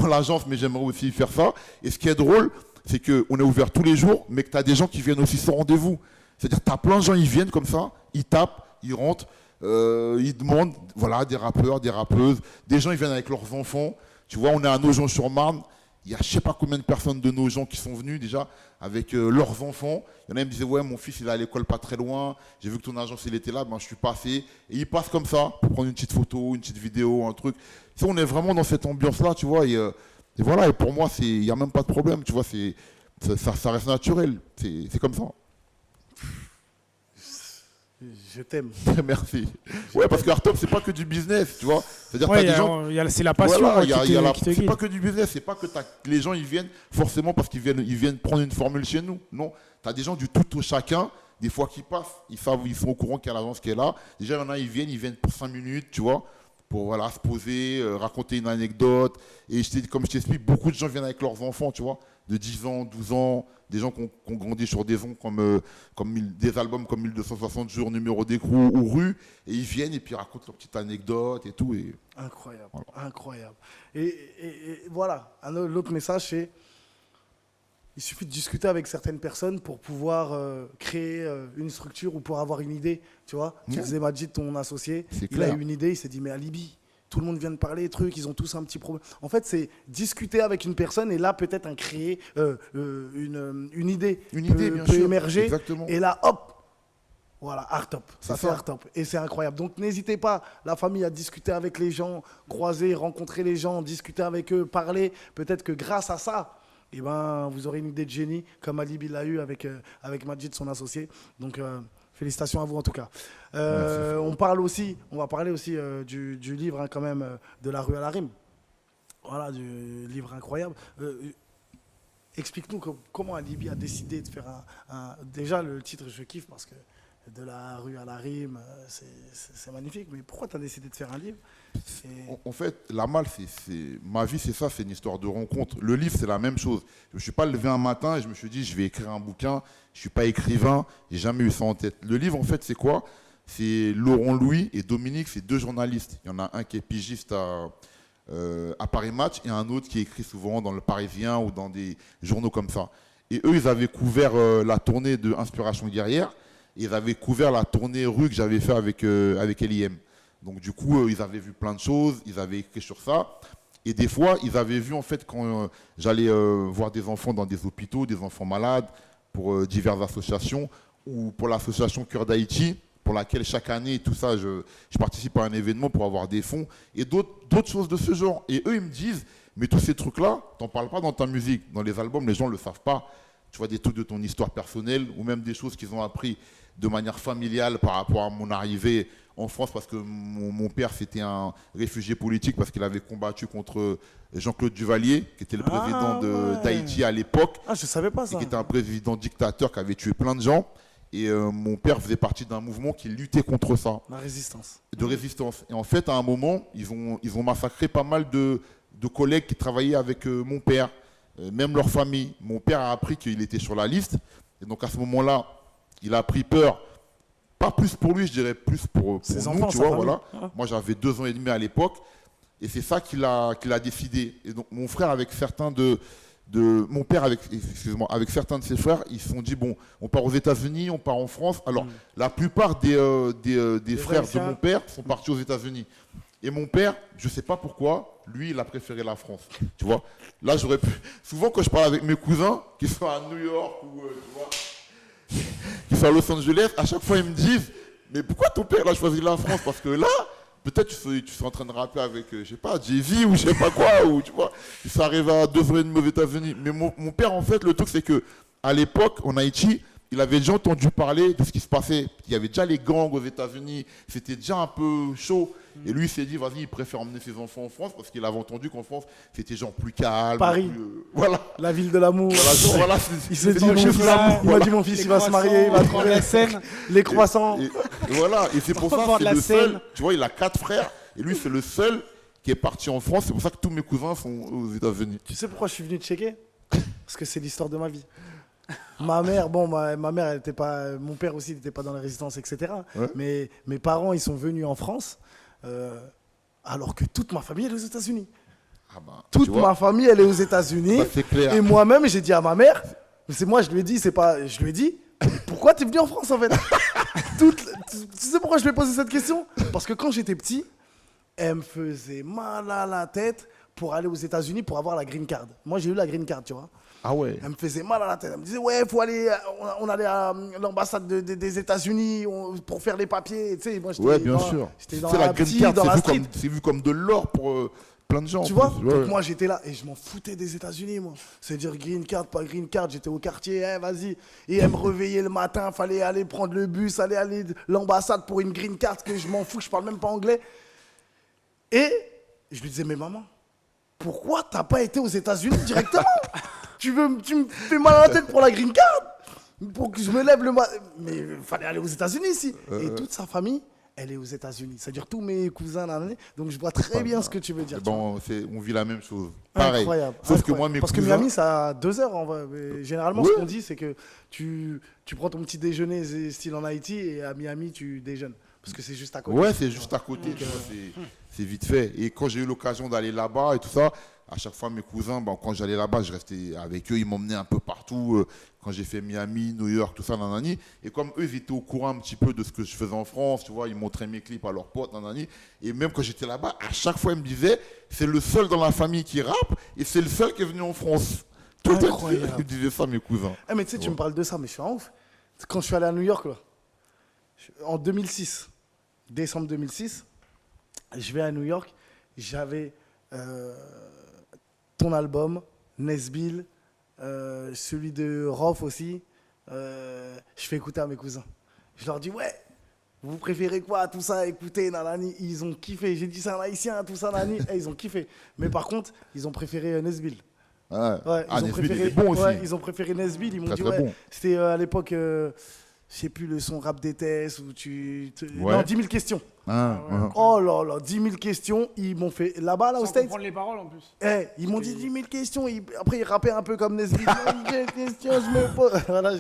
l'agence, mais j'aimerais aussi faire ça. Et ce qui est drôle, c'est qu'on est ouvert tous les jours, mais que tu as des gens qui viennent aussi sans rendez-vous. C'est-à-dire que tu as plein de gens, ils viennent comme ça, ils tapent, ils rentrent, ils demandent, voilà, des rappeurs, des rappeuses. Des gens, ils viennent avec leurs enfants. Tu vois, on est à Nogent-sur-Marne. Il y a je ne sais pas combien de personnes de nos gens qui sont venus déjà avec leurs enfants. Il y en a qui me disaient, ouais, mon fils, il est à l'école pas très loin. J'ai vu que ton agence, il était là, ben, je suis passé. Et ils passent comme ça pour prendre une petite photo, une petite vidéo, un truc. Tu sais, on est vraiment dans cette ambiance-là, tu vois. Et voilà, et pour moi, il n'y a même pas de problème, tu vois. Ça reste naturel. C'est comme ça.
Je t'aime.
Merci. Ouais, parce que Artop, c'est pas que du business, tu vois. C'est-à-dire
ouais,
des gens.
C'est la passion.
Voilà,
qui te
c'est
guide.
pas que du business, c'est pas que les gens ils viennent forcément parce qu'ils viennent prendre une formule chez nous. Non, tu as des gens du tout au chacun, des fois qui passent, ils sont au courant qu'il y a l'agence qui est là. Déjà, il y en a, ils viennent pour 5 minutes, tu vois, pour voilà, se poser, raconter une anecdote. Et comme je t'explique, beaucoup de gens viennent avec leurs enfants, tu vois, de 10 ans, 12 ans, des gens qui ont grandi sur des sons comme des albums comme 1260 jours, Numéro d'écrou ou Rue, et ils viennent et puis racontent leurs petites anecdotes et tout. Et
incroyable, voilà. Incroyable. Et voilà, l'autre message, c'est il suffit de discuter avec certaines personnes pour pouvoir créer une structure ou pour avoir une idée. Tu vois, tu disais Majid, ton associé, il a eu une idée, il s'est dit, mais Alibi, tout le monde vient de parler, trucs, ils ont tous un petit problème. En fait, c'est discuter avec une personne et là, peut-être créer une idée.
Une idée, bien
peut
sûr.
émerger.
Exactement.
Et là, hop, voilà, Artop. Ça fait
ça.
Artop. Et c'est incroyable. Donc, n'hésitez pas, la famille, à discuter avec les gens, croiser, rencontrer les gens, discuter avec eux, parler. Peut-être que grâce à ça, eh ben, vous aurez une idée de génie, comme Alibi l'a eu avec Majid, son associé. Donc, félicitations à vous en tout cas. On va parler aussi du livre hein, quand même, de la rue à la rime. Voilà, du livre incroyable. Explique-nous comment Alibi a décidé de faire Déjà, le titre, je kiffe parce que de la rue à la rime, c'est magnifique. Mais pourquoi tu as décidé de faire un livre?
En fait, la malle, ma vie, c'est ça, c'est une histoire de rencontre. Le livre, c'est la même chose. Je ne me suis pas levé un matin et je me suis dit, je vais écrire un bouquin. Je ne suis pas écrivain, j'ai jamais eu ça en tête. Le livre, en fait, c'est quoi? C'est Laurent Louis et Dominique, c'est 2 journalistes. Il y en a un qui est pigiste à Paris Match et un autre qui écrit souvent dans Le Parisien ou dans des journaux comme ça. Et eux, ils avaient couvert la tournée de Inspiration Guerrière et ils avaient couvert la tournée rue que j'avais fait avec LIM. Donc du coup, ils avaient vu plein de choses, ils avaient écrit sur ça. Et des fois, ils avaient vu en fait quand j'allais voir des enfants dans des hôpitaux, des enfants malades, pour diverses associations, ou pour l'association Cœur d'Haïti, pour laquelle chaque année, tout ça, je participe à un événement pour avoir des fonds, et d'autres choses de ce genre. Et eux, ils me disent, mais tous ces trucs-là, t'en parles pas dans ta musique. Dans les albums, les gens ne le savent pas. Tu vois, des trucs de ton histoire personnelle, ou même des choses qu'ils ont appris de manière familiale par rapport à mon arrivée en France, parce que mon père, c'était un réfugié politique, parce qu'il avait combattu contre Jean-Claude Duvalier, qui était le président d'Haïti à l'époque.
Ah, je savais pas ça.
Qui était un président dictateur qui avait tué plein de gens. Et mon père faisait partie d'un mouvement qui luttait contre ça.
La résistance.
De résistance. Et en fait, à un moment, ils ont massacré pas mal de collègues qui travaillaient avec mon père, même leur famille. Mon père a appris qu'il était sur la liste. Et donc à ce moment-là, il a pris peur. Pas plus pour lui, je dirais plus pour
ses
nous,
enfants,
tu vois, voilà. Moi, j'avais 2 ans et demi à l'époque. Et c'est ça qu'il a décidé. Et donc mon frère, avec certains mon père avec certains de ses frères, ils se sont dit bon, on part aux États-Unis, on part en France. Alors la plupart des frères de mon père sont partis aux États-Unis. Et mon père, je sais pas pourquoi, lui, il a préféré la France. Tu vois. Là, j'aurais pu. Souvent, quand je parle avec mes cousins qui sont à New York ou tu vois, qui sont à Los Angeles, à chaque fois ils me disent mais pourquoi ton père a choisi la France? Parce que là, peut-être tu serais en train de rapper avec, je sais pas, Jay-Z ou je sais pas quoi, ou tu vois, ça arrive à 2 ans et demi aux États-Unis. Mais mon père, en fait, le truc, c'est que à l'époque, en Haïti, il avait déjà entendu parler de ce qui se passait. Il y avait déjà les gangs aux États-Unis, c'était déjà un peu chaud. Et lui, il s'est dit, vas-y, il préfère emmener ses enfants en France parce qu'il avait entendu qu'en France, c'était genre plus calme.
Paris.
Voilà.
La ville de l'amour.
Voilà,
il s'est dit, il m'a dit, mon fils, il va se marier, il va trouver la scène, les croissants.
Et voilà, et c'est pour ça que c'est le seul. Tu vois, il a 4 frères, et lui, c'est le seul qui est parti en France. C'est pour ça que tous mes cousins sont aux États-Unis.
Tu sais pourquoi je suis venu te checker? Parce que c'est l'histoire de ma vie. Ma mère, ma mère, elle était pas. Mon père aussi, il n'était pas dans la résistance, etc.
Ouais.
Mais mes parents, ils sont venus en France, alors que toute ma famille, elle est aux États-Unis.
Ah bah,
Toute ma famille, elle est aux États-Unis.
Bah, c'est clair.
Et moi-même, j'ai dit à ma mère, c'est moi, je lui ai dit, pourquoi tu es venu en France en fait? Tu sais pourquoi je lui ai posé cette question? Parce que quand j'étais petit, elle me faisait mal à la tête pour aller aux États-Unis pour avoir la green card. Moi, j'ai eu la green card, tu vois.
Ah ouais.
Elle me faisait mal à la tête. Elle me disait, ouais, faut aller. On allait à l'ambassade des États-Unis pour faire les papiers. Tu sais, moi,
ouais, bien sûr.
J'étais dans
la
la
green
petite,
card,
dans la street.
c'est vu comme de l'or pour plein de gens.
Tu vois,
ouais.
donc moi j'étais là et je m'en foutais des États-Unis, moi. C'est-à-dire green card, pas green card, j'étais au quartier, vas-y. Et elle me réveillait le matin, fallait aller prendre le bus, aller à l'ambassade pour une green card, que je m'en fous, je parle même pas anglais. Et je lui disais, mais maman, pourquoi t'as pas été aux États-Unis directement? Tu me fais mal à la tête pour la green card? Pour que je me lève le matin. Mais il fallait aller aux États-Unis ici. Et toute sa famille, elle est aux États-Unis. C'est-à-dire tous mes cousins, donc je vois très bien ce que tu veux dire.
Bon, on vit la même chose. Pareil.
Incroyable.
Sauf que moi, mes
Parce
cousins...
que Miami, ça a 2 heures. En vrai. Mais généralement, ce qu'on dit, c'est que tu prends ton petit déjeuner style en Haïti et à Miami, tu déjeunes. Parce que c'est juste à côté.
Ouais, c'est juste à côté. Tu vois, c'est vite fait. Et quand j'ai eu l'occasion d'aller là-bas et tout ça, à chaque fois, mes cousins, quand j'allais là-bas, je restais avec eux. Ils m'emmenaient un peu partout. Quand j'ai fait Miami, New York, tout ça, nanani. Et comme eux, ils étaient au courant un petit peu de ce que je faisais en France, tu vois, ils montraient mes clips à leurs potes, nanani. Et même quand j'étais là-bas, à chaque fois, ils me disaient, c'est le seul dans la famille qui rappe et c'est le seul qui est venu en France. Tout
incroyable.
Ils disaient ça, mes cousins.
Mais tu sais, tu me parles de ça, mais je suis en ouf. Quand je suis allé à New York, là, en 2006, décembre 2006, je vais à New York, j'avais ton album, Nesbill, celui de Rof aussi. Je fais écouter à mes cousins. Je leur dis, ouais, vous préférez quoi, tout ça, écoutez, nanani. Ils ont kiffé. J'ai dit, c'est un haïtien, tout ça, nanani. Et ils ont kiffé. Mais par contre, ils ont préféré Nesbill. Ouais,
Ah,
ils ont
Nesbitt, il
préféré,
est bon aussi.
ouais, ils ont préféré Nesbitt, ils m'ont
Très,
dit
très
ouais,
bon.
c'était à l'époque, je sais plus le son rap des tests où
Ouais.
non, 10 000 questions.
Ah, ouais.
Oh là là, 10 000 questions, ils m'ont fait là-bas, là, au
Sans
States.
comprendre les paroles en plus.
Ils m'ont dit 10 000 questions. Après, ils rappaient un peu comme Nesbitt. J'ai des questions, je me pose. Voilà,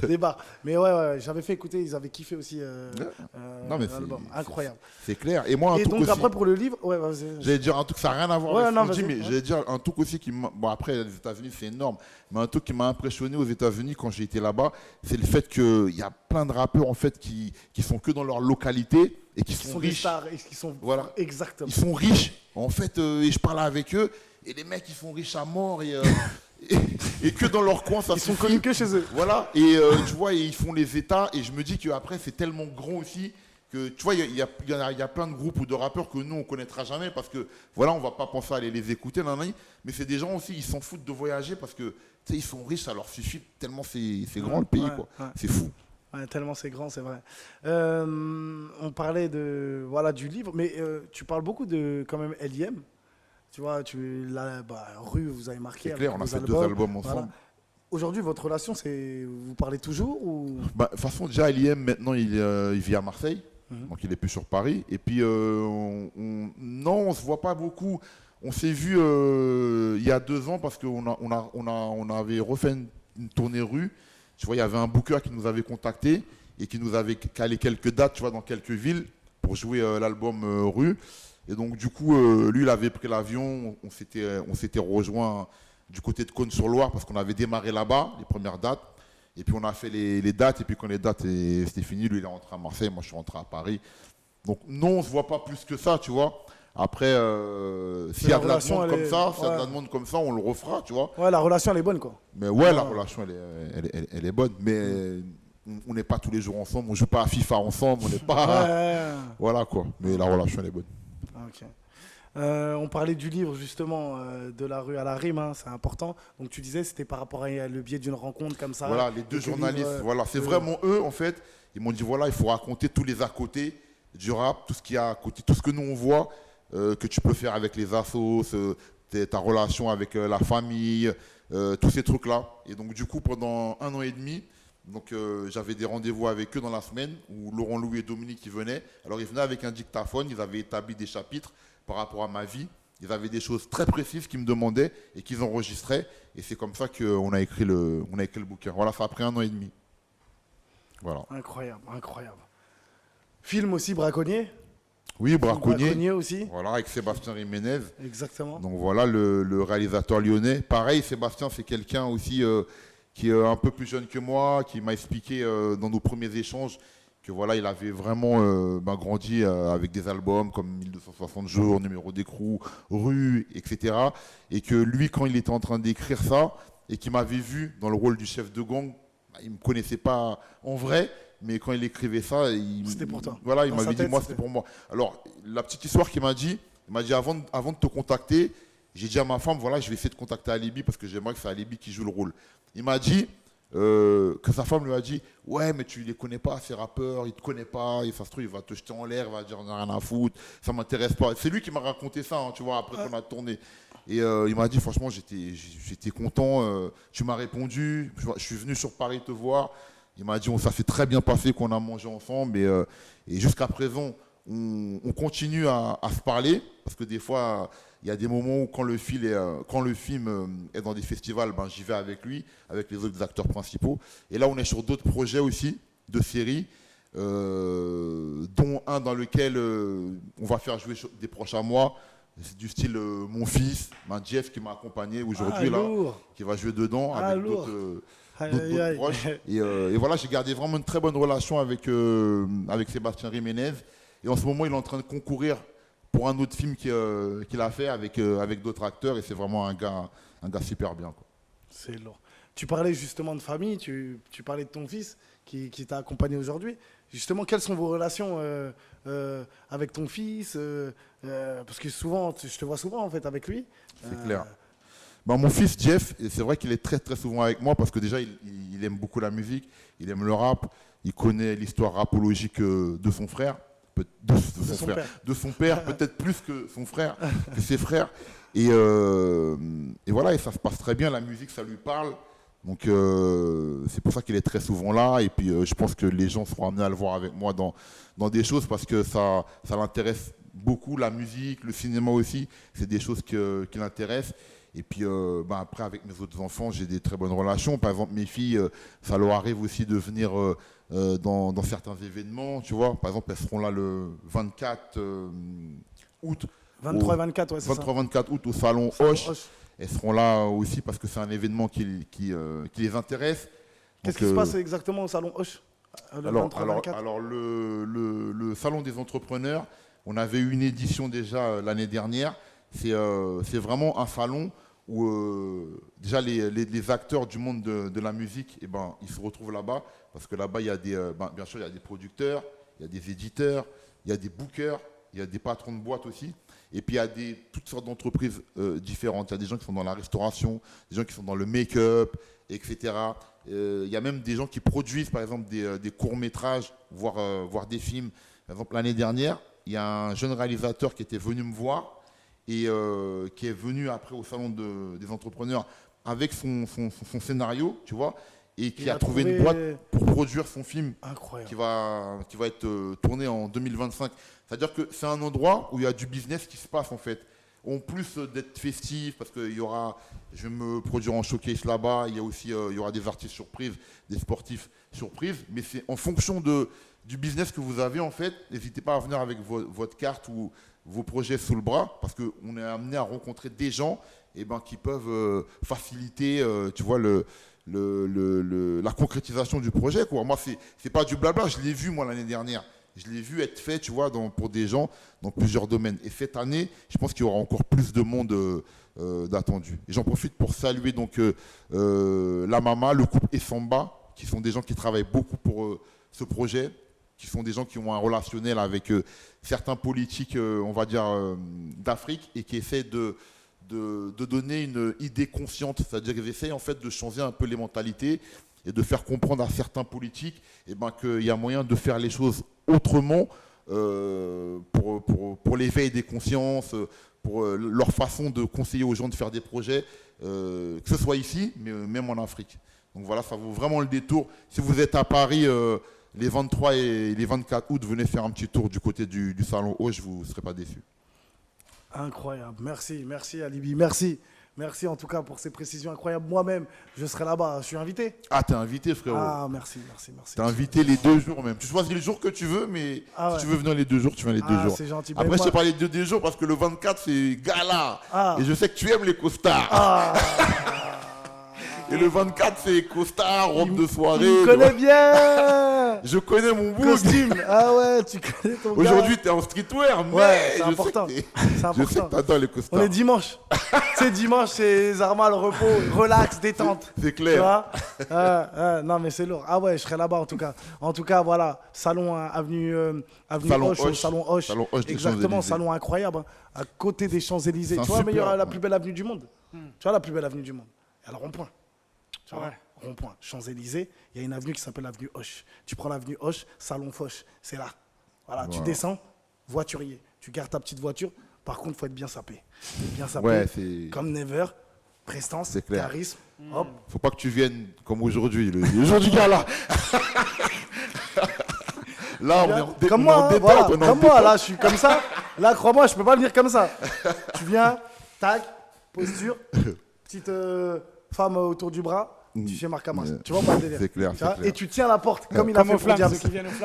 des barres. Mais ouais, j'avais fait écouter, ils avaient kiffé aussi
Non, mais
l'album.
c'est-
Incroyable.
C'est clair. Et moi, un
Et
truc
donc,
aussi.
après, pour le livre, ouais, vas-y.
J'allais dire un truc, ça n'a rien à voir
Ouais,
avec
non,
ce qu'on dit,
vas-y,
mais
ouais.
j'allais dire un truc aussi qui m'a... Bon, après, les États-Unis, c'est énorme. Mais un truc qui m'a impressionné aux États-Unis quand j'ai été là-bas, c'est le fait qu'il y a plein de rappeurs, en fait, qui sont que dans leur localité et qui
Ils
sont
sont des
riches.
stars et qui sont.
Voilà.
Exactement.
Ils sont riches, en fait, et je parlais avec eux, et les mecs, ils sont riches à mort, et que dans leur coin, ça
Ils sont
suffit.
connus que chez eux.
Voilà, et tu vois, ils font les États, et je me dis qu'après, c'est tellement grand aussi, que tu vois, il y a plein de groupes ou de rappeurs que nous, on ne connaîtra jamais, parce que, voilà, on ne va pas penser à aller les écouter, mais c'est des gens aussi, ils s'en foutent de voyager, parce que, tu sais, ils sont riches, ça leur suffit, tellement c'est grand le pays,
Ouais,
quoi.
ouais.
C'est fou.
Ouais, tellement c'est grand, c'est vrai. On parlait du livre, mais tu parles beaucoup de quand même L.I.M. Tu vois, Rue, vous avez marqué.
C'est clair,
avec
on a
vos
fait 2 albums ensemble.
Voilà. Aujourd'hui, votre relation, vous parlez toujours ou...
Bah, de toute façon, déjà, L.I.M, maintenant, il vit à Marseille, donc il est plus sur Paris. Et puis, non, on se voit pas beaucoup. On s'est vu il y a 2 ans parce qu'on avait refait une tournée rue. Tu vois, il y avait un booker qui nous avait contacté et qui nous avait calé quelques dates, tu vois, dans quelques villes pour jouer l'album rue. Et donc, du coup, lui, il avait pris l'avion. On s'était rejoint du côté de Cône-sur-Loire parce qu'on avait démarré là-bas, les premières dates. Et puis, on a fait les dates. Et puis, quand les dates c'était fini, lui, il est rentré à Marseille. Moi, je suis rentré à Paris. Donc, non, on ne se voit pas plus que ça, tu vois. Après, s'il y a de la demande comme ça, s'il y a de la demande comme ça, on le refera, tu vois.
Ouais, la relation, elle est bonne, quoi.
Mais ouais, la relation, elle est bonne. Mais on n'est pas tous les jours ensemble. On ne joue pas à FIFA ensemble. On n'est pas...
Ouais.
Voilà, quoi. Mais la relation, elle est bonne.
Ok. On parlait du livre justement de la rue à la rime, hein, c'est important. Donc tu disais c'était par rapport à le biais d'une rencontre comme ça.
Voilà, les 2
Donc, le
journalistes,
livre,
voilà, c'est vraiment eux en fait. Ils m'ont dit voilà, il faut raconter tous les à côté du rap, tout ce qu'il y a à côté, tout ce que nous on voit, que tu peux faire avec les assos, ta relation avec la famille, tous ces trucs-là. Et donc du coup pendant 1 an et demi, donc j'avais des rendez-vous avec eux dans la semaine où Laurent Louis et Dominique ils venaient. Alors ils venaient avec un dictaphone, ils avaient établi des chapitres par rapport à ma vie. Ils avaient des choses très précises qu'ils me demandaient et qu'ils enregistraient. Et c'est comme ça qu'on a écrit le bouquin. Voilà, ça a pris 1 an et demi. Voilà.
Incroyable, incroyable. Film aussi, Braconnier.
Oui, Braconnier.
Braconnier aussi.
Voilà, avec Sébastien Jiménez.
Exactement.
Donc voilà, le réalisateur lyonnais. Pareil, Sébastien, c'est quelqu'un aussi qui est un peu plus jeune que moi, qui m'a expliqué dans nos premiers échanges que voilà, il avait vraiment grandi avec des albums comme 1260 jours, Numéro d'écrou, Rue, etc. Et que lui, quand il était en train d'écrire ça, et qu'il m'avait vu dans le rôle du chef de gang, il ne me connaissait pas en vrai, mais quand il écrivait ça,
c'était pour toi.
Voilà, il
Dans
m'avait
sa
dit,
tête,
moi,
c'était
c'était pour moi. Alors, la petite histoire qu'il m'a dit, il m'a dit, avant de te contacter, j'ai dit à ma femme, voilà, je vais essayer de contacter Alibi parce que j'aimerais que c'est Alibi qui joue le rôle. Il m'a dit que sa femme lui a dit, ouais, mais tu les connais pas, ces rappeurs, il te connaît pas, et ça se trouve, il va te jeter en l'air, il va dire, on n'a rien à foutre, ça m'intéresse pas. C'est lui qui m'a raconté ça, hein, tu vois, après qu'on a tourné. Et il m'a dit, franchement, j'étais content, tu m'as répondu, je suis venu sur Paris te voir. Il m'a dit, ça s'est très bien passé qu'on a mangé ensemble, et jusqu'à présent, on continue à se parler, parce que des fois, il y a des moments où quand le film est dans des festivals, j'y vais avec lui, avec les autres acteurs principaux. Et là, on est sur d'autres projets aussi, de séries, dont un dans lequel on va faire jouer des prochains mois. C'est du style Mon Fils, Jeff qui m'a accompagné aujourd'hui, qui va jouer dedans avec d'autres proches. Et voilà, j'ai gardé vraiment une très bonne relation avec Sébastien Jiménez. Et en ce moment, il est en train de concourir pour un autre film qu'il a fait avec d'autres acteurs. Et c'est vraiment un gars super bien, quoi.
C'est lourd. Tu parlais justement de famille, tu parlais de ton fils qui t'a accompagné aujourd'hui. Justement, quelles sont vos relations avec ton fils parce que souvent, je te vois souvent en fait avec lui.
C'est clair. Mon fils Jeff, et c'est vrai qu'il est très très souvent avec moi parce que déjà il aime beaucoup la musique, il aime le rap, il connaît l'histoire rapologique de son frère, de son père, peut-être plus que son frère, que ses frères. Et voilà, et ça se passe très bien, la musique, ça lui parle. Donc c'est pour ça qu'il est très souvent là. Et puis je pense que les gens seront amenés à le voir avec moi dans des choses parce que ça l'intéresse beaucoup, la musique, le cinéma aussi. C'est des choses qui l'intéressent. Et puis après, avec mes autres enfants, j'ai des très bonnes relations. Par exemple, mes filles, ça leur arrive aussi de venir dans certains événements. Tu vois, par exemple, elles seront là le 24 août.
23 et 24, ouais, c'est ça.
23-24 août au Salon Hoche. Elles seront là aussi parce que c'est un événement qui les intéresse.
Qu'est-ce qui se passe exactement au Salon Hoche
Alors, le Salon des entrepreneurs, on avait eu une édition déjà l'année dernière. C'est vraiment un salon où déjà les acteurs du monde de la musique, ils se retrouvent là-bas parce que là-bas, il y a bien sûr, il y a des producteurs, il y a des éditeurs, il y a des bookers, il y a des patrons de boîtes aussi. Et puis il y a toutes sortes d'entreprises différentes. Il y a des gens qui sont dans la restauration, des gens qui sont dans le make-up, etc. Il y a même des gens qui produisent par exemple des courts-métrages, voire des films. Par exemple, l'année dernière, il y a un jeune réalisateur qui était venu me voir et qui est venu après au salon des entrepreneurs avec son scénario, tu vois, et qui a trouvé une boîte pour produire son film.
Incroyable.
Qui va être tourné en 2025. C'est-à-dire que c'est un endroit où il y a du business qui se passe en fait. En plus d'être festif, parce que je vais me produire en showcase là-bas, il y aura des artistes surprises, des sportifs surprises, mais c'est en fonction du business que vous avez en fait. N'hésitez pas à venir avec votre carte ou vos projets sous le bras, parce qu'on est amené à rencontrer des gens qui peuvent faciliter, tu vois, la concrétisation du projet, quoi. Moi, c'est pas du blabla, je l'ai vu moi l'année dernière. Je l'ai vu être fait, tu vois, pour des gens dans plusieurs domaines. Et cette année, je pense qu'il y aura encore plus de monde d'attendu. Et j'en profite pour saluer donc la Mama, le couple Essamba, qui sont des gens qui travaillent beaucoup pour ce projet, qui sont des gens qui ont un relationnel avec certains politiques, on va dire, d'Afrique, et qui essaient de donner une idée consciente. C'est-à-dire qu'ils essayent en fait de changer un peu les mentalités et de faire comprendre à certains politiques qu'il y a moyen de faire les choses autrement pour l'éveil des consciences, pour leur façon de conseiller aux gens de faire des projets, que ce soit ici, mais même en Afrique. Donc voilà, ça vaut vraiment le détour. Si vous êtes à Paris les 23 et les 24 août, venez faire un petit tour du côté du Salon Hoche, vous ne serez pas déçus.
Incroyable, merci Alibi, merci en tout cas pour ces précisions incroyables. Moi-même, je serai là-bas, je suis invité.
Ah, t'es invité, frérot.
Ah, merci.
T'es invité les 2 jours même. Tu choisis le jour que tu veux, mais si tu veux venir les 2 jours, tu viens les 2 jours.
C'est gentil.
Après, je t'ai parlé de 2 jours parce que le 24, c'est gala. Et je sais que tu aimes les costards. Et le 24, c'est costard, robe de soirée.
Tu me connais bien.
Je connais mon bout.
Costume. Ah ouais, tu connais ton gars.
Aujourd'hui, t'es en streetwear, mais
ouais, c'est important.
Je sais que t'adores les costards.
On est dimanche. C'est dimanche, c'est Zarma, le repos, relax, détente.
C'est clair.
Tu vois non, mais c'est lourd. Ah ouais, je serai là-bas en tout cas. En tout cas, voilà, salon avenue Hoche, Salon Hoche. Exactement, salon incroyable, à côté des Champs-Élysées. Tu vois, la plus belle avenue du monde. Tu vois, la plus belle avenue du monde. Il y a le rond-point. Rond-point, Champs-Élysées, il y a une avenue qui s'appelle l'avenue Hoche. Tu prends l'avenue Hoche, Salon Foch, c'est là. Voilà, tu descends, voiturier. Tu gardes ta petite voiture. Par contre, il faut être bien sapé. Bien sapé, comme Never, prestance, charisme. Hop.
Faut pas que tu viennes comme aujourd'hui, le jour du gala. Là, on est
comme moi, comme moi, là, je suis comme ça. Là, crois-moi, je peux pas venir comme ça. Tu viens, tac, posture, petite femme autour du bras. Tu fais marque à main. Tu vois pas le délire.
C'est clair,
Et tu tiens la porte comme il a fait pour Diams.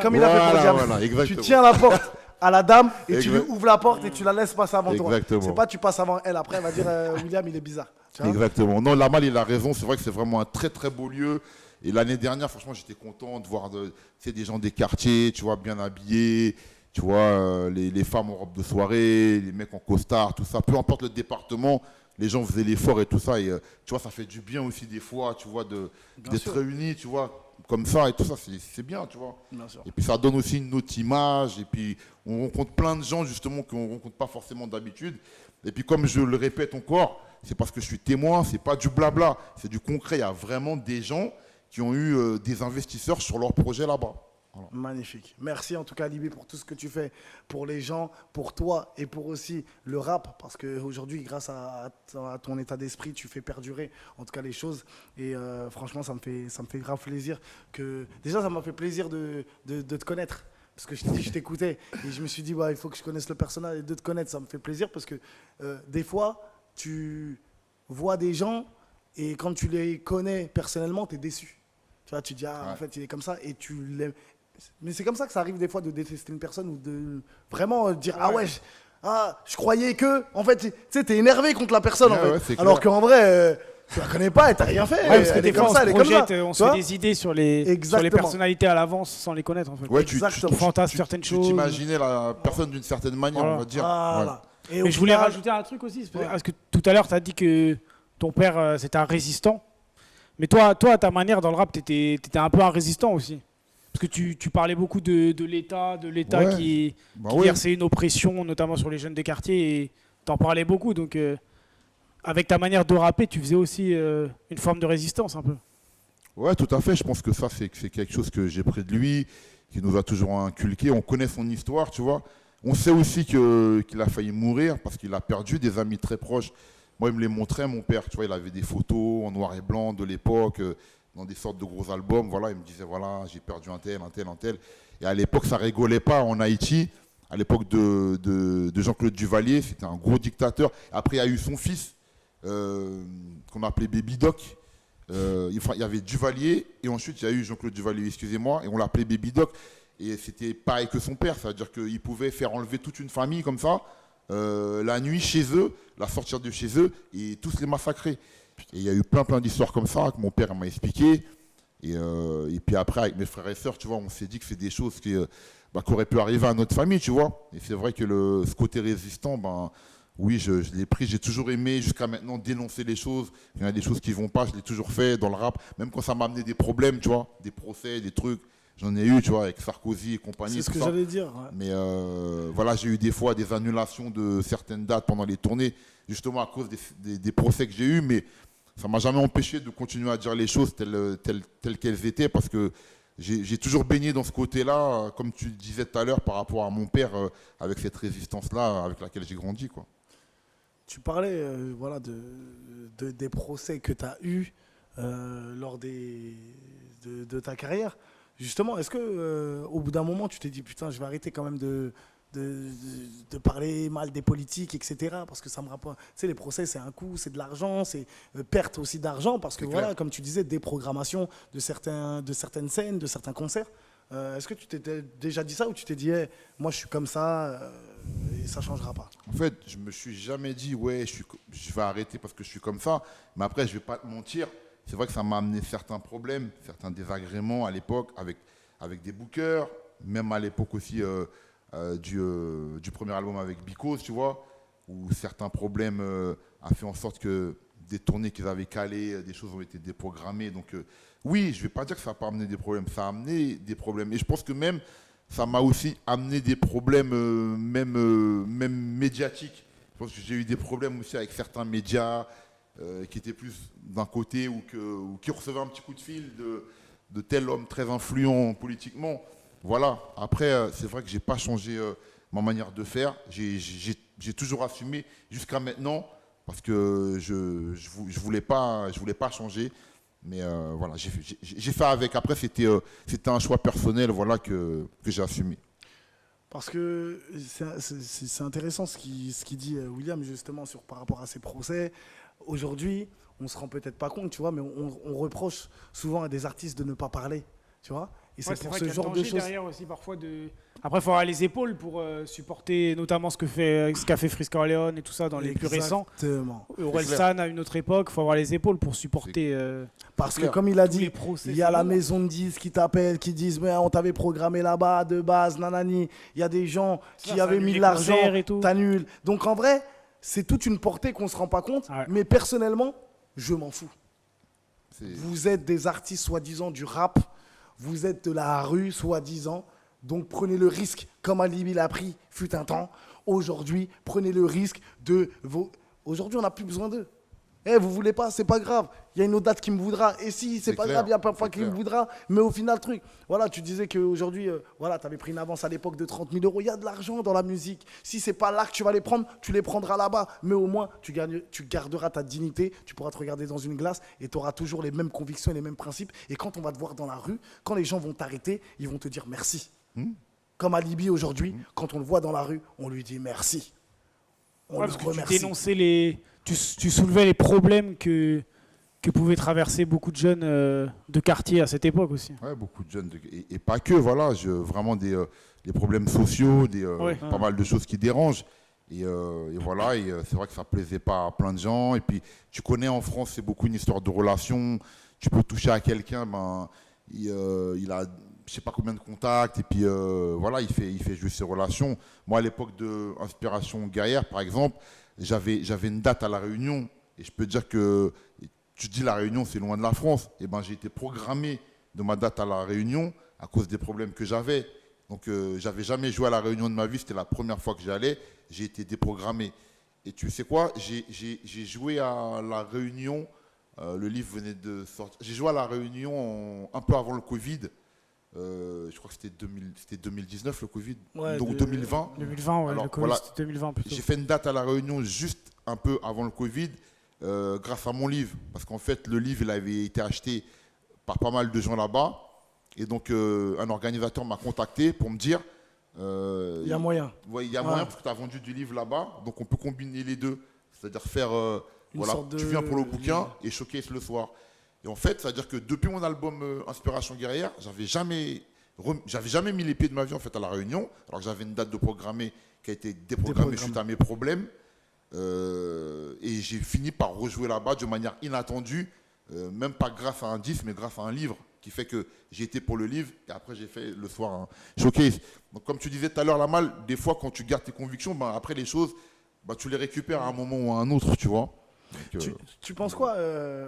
Comme
il a fait pour Diams. Tu tiens la porte à la dame et tu lui ouvres la porte et tu la laisses passer avant toi. C'est pas tu passes avant elle. Après, elle va dire William, il est bizarre.
Exactement. Non, Lamal, il a raison. C'est vrai que c'est vraiment un très très beau lieu. Et l'année dernière, franchement, j'étais content de voir des gens des quartiers, tu vois, bien habillés. Tu vois, les femmes en robe de soirée, les mecs en costard, tout ça. Peu importe le département. Les gens faisaient l'effort et tout ça. Et tu vois, ça fait du bien aussi des fois, tu vois, d'être réunis, tu vois, comme ça et tout ça. C'est bien, tu vois. Et puis ça donne aussi une autre image. Et puis on rencontre plein de gens, justement, qu'on ne rencontre pas forcément d'habitude. Et puis comme je le répète encore, c'est parce que je suis témoin, c'est pas du blabla, c'est du concret. Il y a vraiment des gens qui ont eu des investisseurs sur leur projet là-bas. Voilà.
Magnifique. Merci en tout cas, Libé, pour tout ce que tu fais pour les gens, pour toi et pour aussi le rap. Parce qu'aujourd'hui, grâce à ton état d'esprit, tu fais perdurer en tout cas les choses. Et franchement, ça me fait grave plaisir. Déjà, ça m'a fait plaisir de te connaître. Parce que je t'écoutais et je me suis dit, il faut que je connaisse le personnage et de te connaître, ça me fait plaisir parce que des fois, tu vois des gens et quand tu les connais personnellement, tu es déçu. Tu vois, tu dis, en fait, il est comme ça et tu l'aimes. Mais c'est comme ça que ça arrive des fois de détester une personne ou de vraiment dire, je croyais que. En fait, tu sais, t'es énervé contre la personne en fait. Alors qu'en vrai. Tu la connais pas et t'as rien fait.
Parce que des fois,
elle est comme ça.
on se fait des idées sur les personnalités à l'avance sans les connaître en fait.
Ouais,
tu fantasmes certaines choses.
Tu t'imaginais la personne d'une certaine manière, on va dire.
Voilà.
Ouais.
Mais je voulais rajouter un truc aussi. Parce que tout à l'heure, tu as dit que ton père, c'était un résistant. Mais toi, à ta manière, dans le rap, tu étais un peu un résistant aussi. Parce que tu parlais beaucoup de l'État, qui exerçait une oppression, notamment sur les jeunes des quartiers. Et tu en parlais beaucoup. Donc, avec ta manière de rapper, tu faisais aussi une forme de résistance un peu.
Ouais, tout à fait. Je pense que ça, c'est quelque chose que j'ai pris de lui, qui nous a toujours inculqué. On connaît son histoire, tu vois. On sait aussi qu'il a failli mourir parce qu'il a perdu des amis très proches. Moi, il me les montrait, mon père. Tu vois, il avait des photos en noir et blanc de l'époque, dans des sortes de gros albums. Voilà, il me disait, voilà, j'ai perdu un tel. Et à l'époque, ça rigolait pas en Haïti. À l'époque de Jean-Claude Duvalier, c'était un gros dictateur. Après, il y a eu son fils, qu'on appelait Baby Doc. Il y avait Duvalier et ensuite il y a eu Jean-Claude Duvalier, excusez-moi, et on l'appelait Baby Doc. Et c'était pareil que son père, c'est-à-dire qu'il pouvait faire enlever toute une famille comme ça, la nuit chez eux, la sortir de chez eux et tous les massacrer. Et il y a eu plein d'histoires comme ça que mon père m'a expliqué. Et puis après, avec mes frères et sœurs, tu vois, on s'est dit que c'est des choses qui auraient pu arriver à notre famille, tu vois. Et c'est vrai que ce côté résistant, oui, je l'ai pris, j'ai toujours aimé jusqu'à maintenant dénoncer les choses. Il y a des choses qui ne vont pas, je l'ai toujours fait dans le rap, même quand ça m'a amené des problèmes, tu vois, des procès, des trucs. J'en ai eu, tu vois, avec Sarkozy et compagnie.
C'est ce que j'allais dire. Ouais.
Mais voilà, j'ai eu des fois des annulations de certaines dates pendant les tournées, justement à cause des procès que j'ai eus, mais ça ne m'a jamais empêché de continuer à dire les choses telles qu'elles étaient, parce que j'ai toujours baigné dans ce côté-là, comme tu le disais tout à l'heure, par rapport à mon père, avec cette résistance-là avec laquelle j'ai grandi, quoi.
Tu parlais des procès que tu as eus lors de ta carrière. Justement, est-ce que au bout d'un moment, tu t'es dit, putain, je vais arrêter quand même de parler mal des politiques, etc. Parce que ça me rapporte. Tu sais, les procès, c'est un coût, c'est de l'argent, c'est perte aussi d'argent. Parce que voilà, comme tu disais, déprogrammation de certaines scènes, de certains concerts. Est-ce que tu t'étais déjà dit ça ou tu t'es dit, hey, moi je suis comme ça et ça ne changera pas?
En fait, je me suis jamais dit, ouais, je vais arrêter parce que je suis comme ça. Mais après, je ne vais pas te mentir. C'est vrai que ça m'a amené certains problèmes, certains désagréments à l'époque avec des bookers, même à l'époque aussi du premier album avec Bicos, tu vois, où certains problèmes ont fait en sorte que des tournées qu'ils avaient calées, des choses ont été déprogrammées. Donc oui, je ne vais pas dire que ça n'a pas amené des problèmes, ça a amené des problèmes. Et je pense que même, ça m'a aussi amené des problèmes même médiatiques. Je pense que j'ai eu des problèmes aussi avec certains médias qui étaient plus d'un côté ou qui recevaient un petit coup de fil de tel homme très influent politiquement. Voilà. Après, c'est vrai que je n'ai pas changé ma manière de faire. J'ai toujours assumé jusqu'à maintenant parce que je voulais pas changer. Mais voilà, j'ai fait avec. Après, c'était un choix personnel, voilà, que j'ai assumé.
Parce que c'est intéressant ce qu'il dit William, justement, par rapport à ces procès. Aujourd'hui, on ne se rend peut-être pas compte, tu vois, mais on reproche souvent à des artistes de ne pas parler, tu vois. Et c'est pour ce genre de choses.
Derrière aussi, parfois, Après, il faut avoir les épaules pour supporter notamment ce qu'a fait Frisk Orleans et tout ça dans les plus récents.
Exactement.
Orelsan à une autre époque, il faut avoir les épaules pour supporter.
Parce que comme il a dit, il y a la maison de disques qui t'appellent, qui disent mais on t'avait programmé là-bas de base, nanani. Il y a des gens qui avaient mis de l'argent, t'annules. Donc en vrai, c'est toute une portée qu'on ne se rend pas compte. Ouais. Mais personnellement, je m'en fous. Vous êtes des artistes soi-disant du rap. Vous êtes de la rue, soi-disant, donc prenez le risque, comme Alibi l'a pris, fut un temps. Aujourd'hui, prenez le risque de vos... Aujourd'hui, on n'a plus besoin d'eux. Vous voulez pas, c'est pas grave. Il y a une autre date qui me voudra. Et si, c'est pas
clair,
grave, il y a pas
c'est
qui me
clair.
voudra. Mais au final, truc. Voilà, tu disais qu'aujourd'hui, voilà, tu avais pris une avance à l'époque de 30 000 euros. Il y a de l'argent dans la musique. Si c'est pas là que tu vas les prendre, tu les prendras là-bas. Mais au moins, tu garderas ta dignité. Tu pourras te regarder dans une glace et tu auras toujours les mêmes convictions et les mêmes principes. Et quand on va te voir dans la rue, quand les gens vont t'arrêter, ils vont te dire merci. Comme Alibi aujourd'hui, quand on le voit dans la rue, on lui dit merci. On
Ouais,
le
parce que tu
remercie.
dénonçais tu soulevais les problèmes que pouvaient traverser beaucoup de jeunes de quartier à cette époque aussi.
Ouais, beaucoup de jeunes, et pas que, voilà, vraiment des problèmes sociaux,
Ouais.
pas mal de choses qui dérangent. Et voilà, c'est vrai que ça plaisait pas à plein de gens. Et puis, tu connais en France, c'est beaucoup une histoire de relation. Tu peux toucher à quelqu'un, il a je sais pas combien de contacts, et puis voilà, il fait juste ses relations. Moi, à l'époque de Inspiration Guerrière, par exemple, j'avais une date à La Réunion, et je peux te dire que, tu te dis La Réunion, c'est loin de la France, et ben j'ai été programmé de ma date à La Réunion à cause des problèmes que j'avais. Donc, j'avais jamais joué à La Réunion de ma vie, c'était la première fois que j'y allais, j'ai été déprogrammé. Et tu sais quoi, j'ai joué à La Réunion, le livre venait de sortir, j'ai joué à La Réunion un peu avant le Covid. Je crois que c'était 2019 le Covid,
Ouais,
donc 2020.
2020, ouais,
Alors,
le Covid,
voilà,
c'était 2020 plutôt.
j'ai fait une date à La Réunion juste un peu avant le Covid, grâce à mon livre. Parce qu'en fait, le livre il avait été acheté par pas mal de gens là-bas. Et donc, un organisateur m'a contacté pour me dire...
Il y a moyen.
Ouais, il y a moyen parce que tu as vendu du livre là-bas. Donc, on peut combiner les deux. C'est-à-dire faire... voilà,
sorte de
tu viens pour le bouquin
livre.
et showcase le soir. Et en fait, ça veut dire que depuis mon album Inspiration Guerrière, j'avais jamais mis les pieds de ma vie en fait à La Réunion, alors que j'avais une date de programmée qui a été déprogrammée suite à mes problèmes. Et j'ai fini par rejouer là-bas de manière inattendue, même pas grâce à un disque, mais grâce à un livre qui fait que j'ai été pour le livre et après j'ai fait le soir un showcase. Donc comme tu disais tout à l'heure, Lamal, des fois quand tu gardes tes convictions, après les choses, tu les récupères à un moment ou à un autre, tu vois. Donc,
Tu penses quoi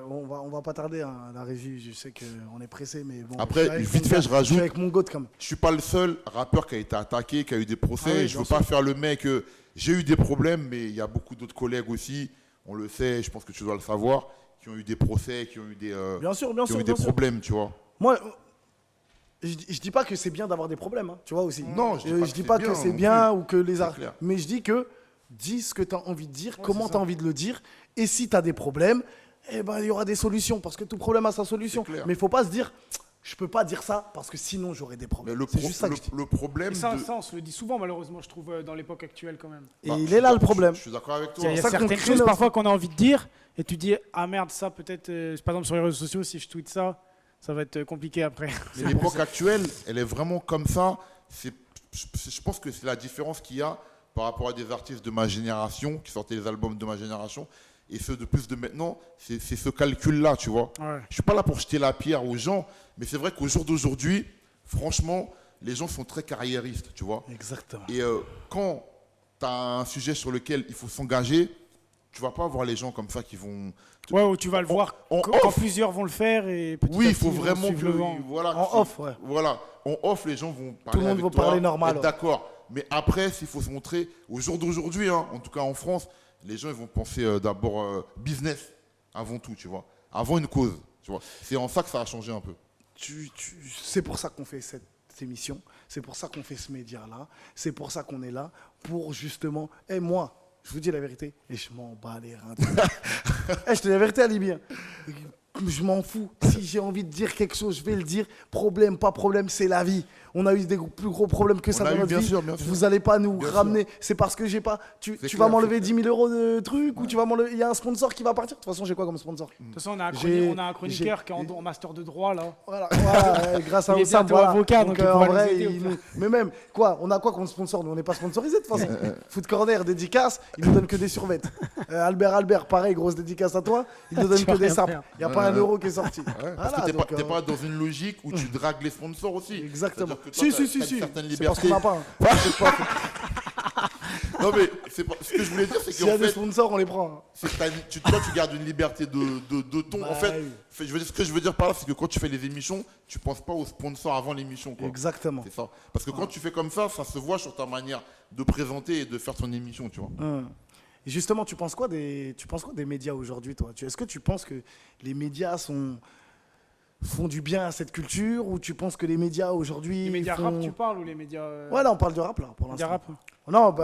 on va pas tarder à la régie, je sais qu'on est pressé, mais bon.
Après,
je suis avec
vite
mon
fait,
gars,
je rajoute-
Je suis avec mon goat quand même.
je suis pas le seul rappeur qui a été attaqué, qui a eu des procès.
Ah oui,
Je veux
bien
pas
sûr.
faire le mec. J'ai eu des problèmes, mais il y a beaucoup d'autres collègues aussi. On le sait, je pense que tu dois le savoir, qui ont eu des procès, qui ont eu des,
Bien sûr,
qui ont eu des problèmes, tu vois.
Moi, je dis pas que c'est bien d'avoir des problèmes, hein, tu vois aussi.
Non, je dis pas que
que
c'est
c'est
bien
bien ou que les
C'est
arts.
clair.
Mais je dis que dis ce que tu as envie de dire, comment
c'est
tu as
ça.
envie de le dire. Et si tu as des problèmes, eh ben, il y aura des solutions. Parce que tout problème a sa solution.
C'est clair.
Mais il faut pas se dire, je peux pas dire ça parce que sinon j'aurai des
Mais
problèmes.
le,
C'est
pro-
juste ça que
le-
je dis.
le problème
Et ça,
de...
ça, on se le dit souvent, malheureusement, je trouve, dans l'époque actuelle quand même.
Et
Bah,
il
je suis
est là le
d'accord-
problème.
Je suis d'accord avec
Il y
toi.
a, il y a
ça qu'on
certaines
crée
choses
notre-
parfois qu'on a envie de dire et tu dis ah merde ça peut-être par exemple sur les réseaux sociaux si je tweete ça va être compliqué après.
Mais l'époque actuelle, elle est vraiment comme ça. Je pense que c'est la différence qu'il y a par rapport à des artistes de ma génération, qui sortaient les albums de ma génération, et ceux de plus de maintenant, c'est ce calcul-là, tu vois.
Ouais.
Je suis pas là pour jeter la pierre aux gens, mais c'est vrai qu'au jour d'aujourd'hui, franchement, les gens sont très carriéristes, tu vois.
Exactement.
Et quand tu as un sujet sur lequel il faut s'engager, tu vas pas avoir les gens comme ça qui vont...
Ouais, où tu vas le voir
en
quand
off.
plusieurs vont le faire et petit
Oui,
à
il faut
petit, ils vont
vraiment
suivre le vent.
voilà,
En off, ouais.
Voilà, en off, les gens vont parler
le monde
avec
va
toi,
parler normal,
être
ouais.
d'accord. Mais après, s'il faut se montrer, au jour d'aujourd'hui, hein, en tout cas en France, les gens ils vont penser d'abord business avant tout, tu vois. Avant une cause, tu vois. C'est en ça que ça a changé un peu.
C'est pour ça qu'on fait cette émission, c'est pour ça qu'on fait ce média-là, c'est pour ça qu'on est là, pour justement... Et moi, je vous dis la vérité, et je m'en bats les reins. Je te dis la vérité, Alibi. Hein. Je m'en fous. Si j'ai envie de dire quelque chose, je vais le dire. Problème, pas problème, c'est la vie. On a eu des plus gros problèmes que ça
On a
dans
eu,
notre
bien
vie.
sûr, bien sûr.
Vous allez pas nous
Bien
ramener. C'est parce que j'ai pas... Tu
C'est
vas
clair,
m'enlever
c'est
10 000 euros de trucs ou tu vas m'enlever... Il y a un sponsor qui va partir. De toute façon, j'ai quoi comme sponsor
De toute façon, on a un,
J'ai-
on a un chroniqueur qui est en master de droit là.
Voilà, grâce à
Il est
Oussam,
bientôt
voilà.
avocat, donc il
en
pourra nous
vrai,
aider,
il
au
nous- mais même, quoi, on a quoi comme sponsor? Nous, on n'est pas sponsorisé de toute façon. Foot Corner, dédicace, il nous donne que des survêtes. Albert, pareil, grosse dédicace à toi, il nous donne
Tu
que
vas
des
rien
sapes.
faire.
Il n'y a pas un euro qui est sorti.
Ouais, parce
Voilà,
que
donc,
t'es pas dans une logique où tu dragues les sponsors aussi.
Exactement.
C'est-à-dire que toi,
Si,
t'as une
si.
certaine
C'est parce
liberté.
qu'on n'a pas. Hein. C'est pas-
Non mais ce que je voulais dire, c'est
S'il y a
qu'en
des
fait,
sponsors, on les prend. Hein.
c'est que toi, tu gardes une liberté de ton.
Bah
En fait,
oui.
ce que je veux dire par là, c'est que quand tu fais les émissions, tu penses pas aux sponsors avant l'émission. Quoi.
Exactement.
C'est ça. Parce que quand tu fais comme ça se voit sur ta manière de présenter et de faire ton émission, tu vois.
Et justement, tu penses quoi des médias aujourd'hui, toi? Est-ce que tu penses que les médias font du bien à cette culture, ou tu penses que les médias aujourd'hui
Les médias
font...
rap, tu parles, ou les médias.
Ouais, là, on parle de rap, là, pour
médias
l'instant.
rap.
Non,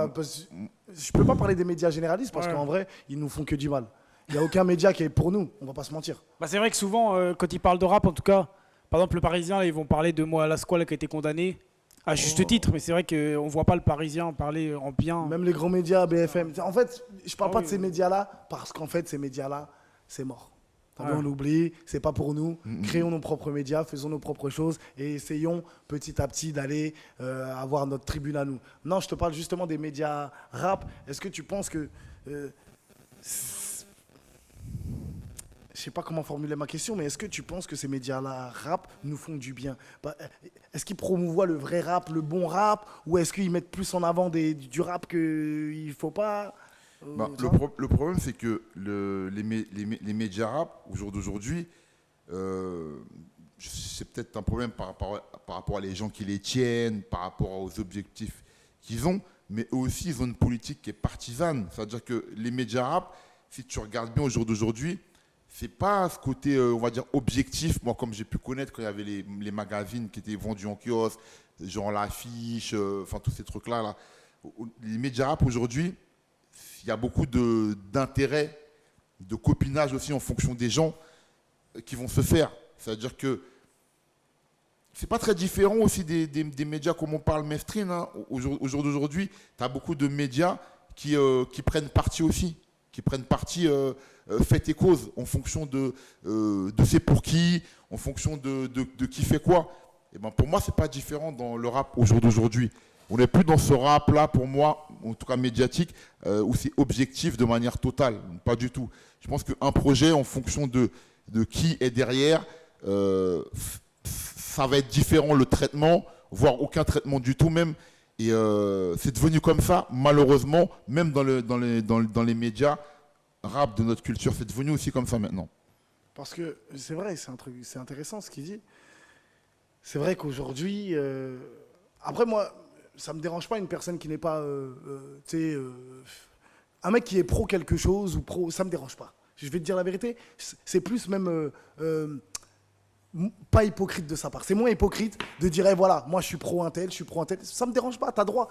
je peux pas parler des médias généralistes parce
Ouais.
qu'en vrai, ils nous font que du mal. Il n'y a aucun média qui est pour nous, on va pas se mentir.
Bah, c'est vrai que souvent, quand ils parlent de rap, en tout cas, par exemple, le Parisien, là, ils vont parler de Moi la Squale qui a été condamné. À juste titre, mais c'est vrai qu'on voit pas le Parisien parler en bien.
Même les grands médias, BFM. En fait, je parle
Ah
pas
oui,
de ces
oui.
médias-là parce qu'en fait, ces médias-là, c'est mort.
Ouais.
On l'oublie, c'est pas pour nous. Créons nos propres médias, faisons nos propres choses et essayons petit à petit d'aller avoir notre tribune à nous. Non, je te parle justement des médias rap. Est-ce que tu penses que... je sais pas comment formuler ma question, mais est-ce que tu penses que ces médias-là rap nous font du bien? Est-ce qu'ils promouvoient le vrai rap, le bon rap, ou est-ce qu'ils mettent plus en avant du rap qu'il faut pas?
Bah,
Tu
le,
vois
le problème, c'est que les médias rap, au jour d'aujourd'hui, c'est peut-être un problème par rapport à les gens qui les tiennent, par rapport aux objectifs qu'ils ont, mais eux aussi, ils ont une politique qui est partisane. C'est-à-dire que les médias rap, si tu regardes bien au jour d'aujourd'hui, c'est pas ce côté, on va dire, objectif. Moi, comme j'ai pu connaître quand il y avait les magazines qui étaient vendus en kiosque, genre l'affiche, enfin tous ces trucs-là. Là. Les médias rap aujourd'hui, il y a beaucoup d'intérêt, de copinage aussi en fonction des gens qui vont se faire. C'est-à-dire que c'est pas très différent aussi des médias comme on parle mainstream. Hein. Au jour d'aujourd'hui, tu as beaucoup de médias qui prennent parti aussi, qui prennent parti fait et cause en fonction de c'est pour qui, en fonction de qui fait quoi. Et ben pour moi, c'est pas différent dans le rap au jour d'aujourd'hui. On n'est plus dans ce rap-là, pour moi, en tout cas médiatique, où c'est objectif de manière totale. Pas du tout. Je pense qu'un projet, en fonction de qui est derrière, ça va être différent le traitement, voire aucun traitement du tout même. Et c'est devenu comme ça, malheureusement, même dans les médias rap de notre culture, c'est devenu aussi comme ça maintenant.
Parce que c'est vrai, c'est intéressant ce qu'il dit. C'est vrai qu'aujourd'hui, après moi, ça me dérange pas une personne qui n'est pas, tu sais, un mec qui est pro quelque chose ou pro, ça me dérange pas. Je vais te dire la vérité, c'est plus même pas hypocrite de sa part. C'est moins hypocrite de dire, eh, voilà, moi je suis pro un tel, ça me dérange pas, t'as droit.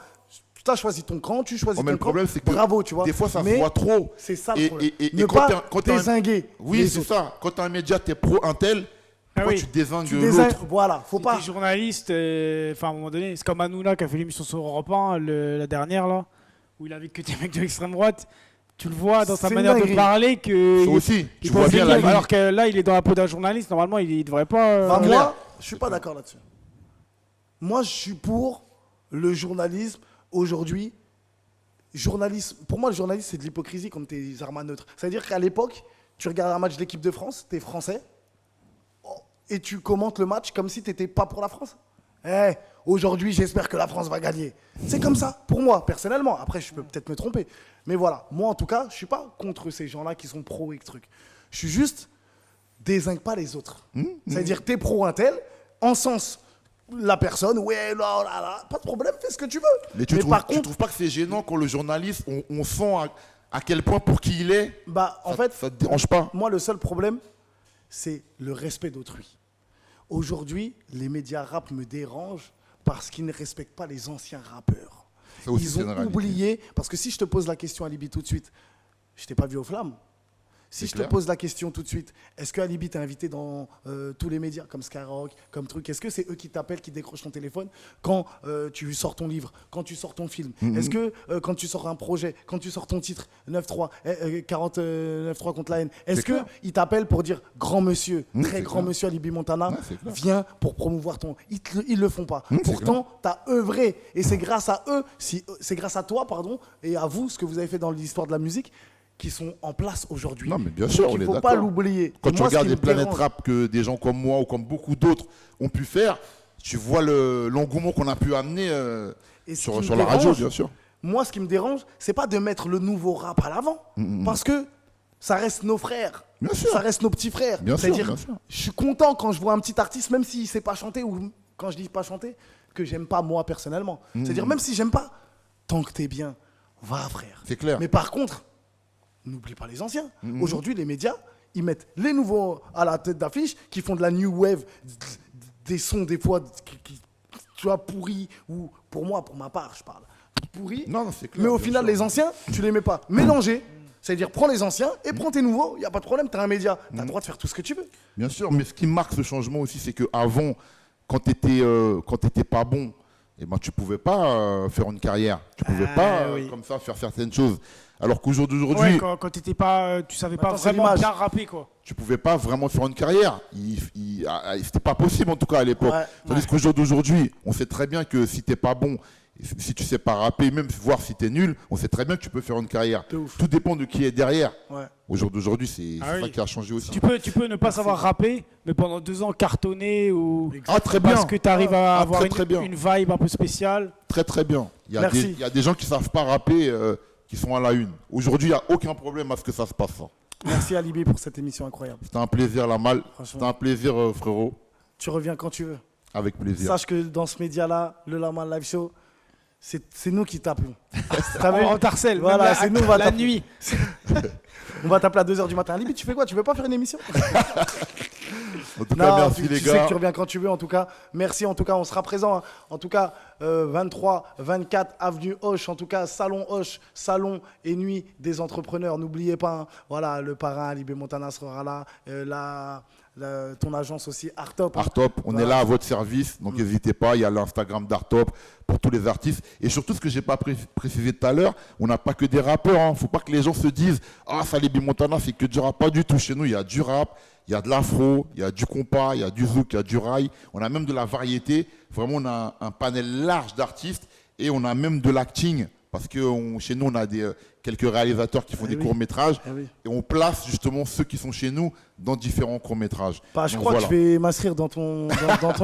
Tu as choisi ton camp, tu choisis
Oh, mais
ton
le problème,
camp,
c'est que
bravo, tu vois.
des fois, ça
Mais
se voit trop.
c'est ça le problème.
Et
Ne
quand
pas dézinguer
Oui,
les
c'est
autres.
ça. Quand tu as un média, tu es pro un tel, pourquoi
oui.
tu dézingues
Tu dézingues,
l'autre?
voilà, faut
Si
pas.
t'es journaliste, enfin à un moment donné, c'est comme Hanouna qui a fait l'émission sur Europe 1, la dernière là, où il invite que des mecs de l'extrême droite. Tu le vois dans sa
C'est
manière de
dingue.
parler que
Ça aussi,
il
tu
peut
vois bien la
essayer,
ligne.
alors que là il est dans la peau d'un journaliste, normalement il devrait pas.
Enfin,
clair.
moi, je suis pas d'accord là-dessus. Moi, je suis pour le journalisme aujourd'hui. Pour moi, le journalisme, c'est de l'hypocrisie comme tes armes à neutre. C'est-à-dire qu'à l'époque, tu regardes un match de l'équipe de France, t'es français, et tu commentes le match comme si t'étais pas pour la France. Eh, aujourd'hui, j'espère que la France va gagner. C'est comme ça, pour moi, personnellement. Après, je peux peut-être me tromper. Mais voilà, moi, en tout cas, je suis pas contre ces gens-là qui sont pro et truc. Je suis juste, dézingue pas les autres. C'est-à-dire, t'es pro un tel, encense la personne, ouais, là, pas de problème, fais ce que tu veux.
Mais tu
par
trouves
contre,
pas que c'est gênant quand le journaliste, on sent à quel point pour qui il est,
bah, en fait,
ça te dérange pas?
moi, le seul problème, c'est le respect d'autrui. Aujourd'hui, les médias rap me dérangent parce qu'ils ne respectent pas les anciens rappeurs.
Ça aussi,
Ils
c'est une
ont
réalité.
oublié, parce que si je te pose la question, Alibi, tout de suite, je t'ai pas vu aux flammes. Si
C'est
je
clair.
te pose la question tout de suite, est-ce que Alibi t'a invité dans tous les médias, comme Skyrock, comme truc? Est-ce que c'est eux qui t'appellent, qui décrochent ton téléphone quand tu sors ton livre, quand tu sors ton film? Est-ce que quand tu sors un projet, quand tu sors ton titre 9-3, 49-3 contre la haine, est-ce
C'est clair.
qu'ils t'appellent pour dire grand monsieur, très
c'est
grand
clair.
monsieur Alibi Montana,
Ouais, c'est clair.
viens pour promouvoir ton... Ils le font pas.
C'est
Pourtant, tu as œuvré et c'est grâce à eux, c'est grâce à toi, pardon, et à vous, ce que vous avez fait dans l'histoire de la musique, qui sont en place aujourd'hui.
Non, mais bien
Donc,
sûr, on
il
est
faut pas
d'accord.
l'oublier.
Quand
Et
tu
moi, ce
regardes
qui
les
me
planètes
dérange-
rap que des gens comme moi ou comme beaucoup d'autres ont pu faire, tu vois l'engouement qu'on a pu amener
Et ce
sur
qui me
la radio,
dérange,
bien sûr.
Moi, ce qui me dérange, c'est pas de mettre le nouveau rap à l'avant, parce que ça reste nos frères,
Bien sûr.
ça reste nos petits frères.
Bien sûr,
C'est-à-dire,
bien sûr.
je suis content quand je vois un petit artiste, même s'il sait pas chanter, ou quand je dis pas chanter, que j'aime pas moi personnellement. C'est-à-dire, même si j'aime pas, tant que t'es bien, va frère.
C'est clair.
Mais par contre, n'oublie pas les anciens. Aujourd'hui, les médias, ils mettent les nouveaux à la tête d'affiche qui font de la new wave, des sons des fois tu vois, pourris, ou pour moi, pour ma part, je parle, pourris.
Non, c'est clair.
Mais au
bien
final,
sûr.
les anciens, tu les mets pas. Mélangés, c'est-à-dire prends les anciens et prends tes nouveaux, il n'y a pas de problème, tu as un média, tu as le droit de faire tout ce que tu veux.
Bien sûr, mais ce qui marque ce changement aussi, c'est qu'avant, quand tu n'étais pas bon, eh ben, tu ne pouvais pas faire une carrière. Tu ne pouvais pas,
oui.
comme ça, faire certaines choses. Alors qu'aujourd'hui,
Ouais, quand t'étais pas, tu savais pas
Maintenant, c'est
vraiment
l'image.
bien rapper, quoi.
tu ne pouvais pas vraiment faire une carrière. C'était pas possible, en tout cas, à l'époque.
Ouais,
Tandis qu'au jour d'aujourd'hui, on sait très bien que si tu n'es pas bon, si tu ne sais pas rapper, même voir si tu es nul, on sait très bien que tu peux faire une carrière.
De ouf.
Tout dépend de qui est derrière.
Ouais.
Au jour d'aujourd'hui, c'est
Ah
ça
oui.
qui a changé aussi.
Tu peux ne pas savoir rapper, mais pendant 2 ans cartonner ou
Ah, très bien.
parce que tu arrives à
Ah,
avoir
très bien.
une vibe un peu spéciale.
Très très bien.
Merci.
Il y a des gens qui ne savent pas rapper, qui sont à la une. Aujourd'hui, il n'y a aucun problème à ce que ça se passe. Ça.
Merci Alibi pour cette émission incroyable.
C'était un plaisir, Lamal.
Franchement.
C'était un plaisir, frérot.
Tu reviens quand tu veux.
Avec plaisir.
Sache que dans ce média-là, le Lamal Live Show, c'est nous qui tapons. T'as vu
On t'harcèle,
Voilà,
même
c'est nous, on va
la
taper.
nuit.
On va t'appeler à 2h du matin. Alibi, tu fais quoi? Tu veux pas faire une émission?
En tout cas, merci
tu
les
sais
gars.
que tu reviens quand tu veux, en tout cas. Merci, en tout cas, on sera présent. Hein. En tout cas, 23, 24, Avenue Hoche, en tout cas, Salon Hoche, Salon et Nuit des entrepreneurs. N'oubliez pas, hein, voilà, le parrain Alibé Montana sera là. Ton agence aussi, Artop. hein.
Artop, on
Voilà.
est là à votre service, donc n'hésitez pas, il y a l'Instagram d'Artop pour tous les artistes. Et surtout, ce que je n'ai pas précisé tout à l'heure, on n'a pas que des rappeurs, il ne faut pas que les gens se disent « Ah, Salibi Montana, c'est que du rap ». Pas du tout, chez nous, il y a du rap, il y a de l'afro, il y a du compas, il y a du zouk, il y a du rail, on a même de la variété. Vraiment, on a un panel large d'artistes et on a même de l'acting, parce que chez nous, on a quelques réalisateurs qui font des
oui.
courts-métrages
Eh oui.
et on place justement ceux qui sont chez nous dans différents courts-métrages.
Bah, je
Donc,
crois
voilà.
que je vais m'inscrire dans ton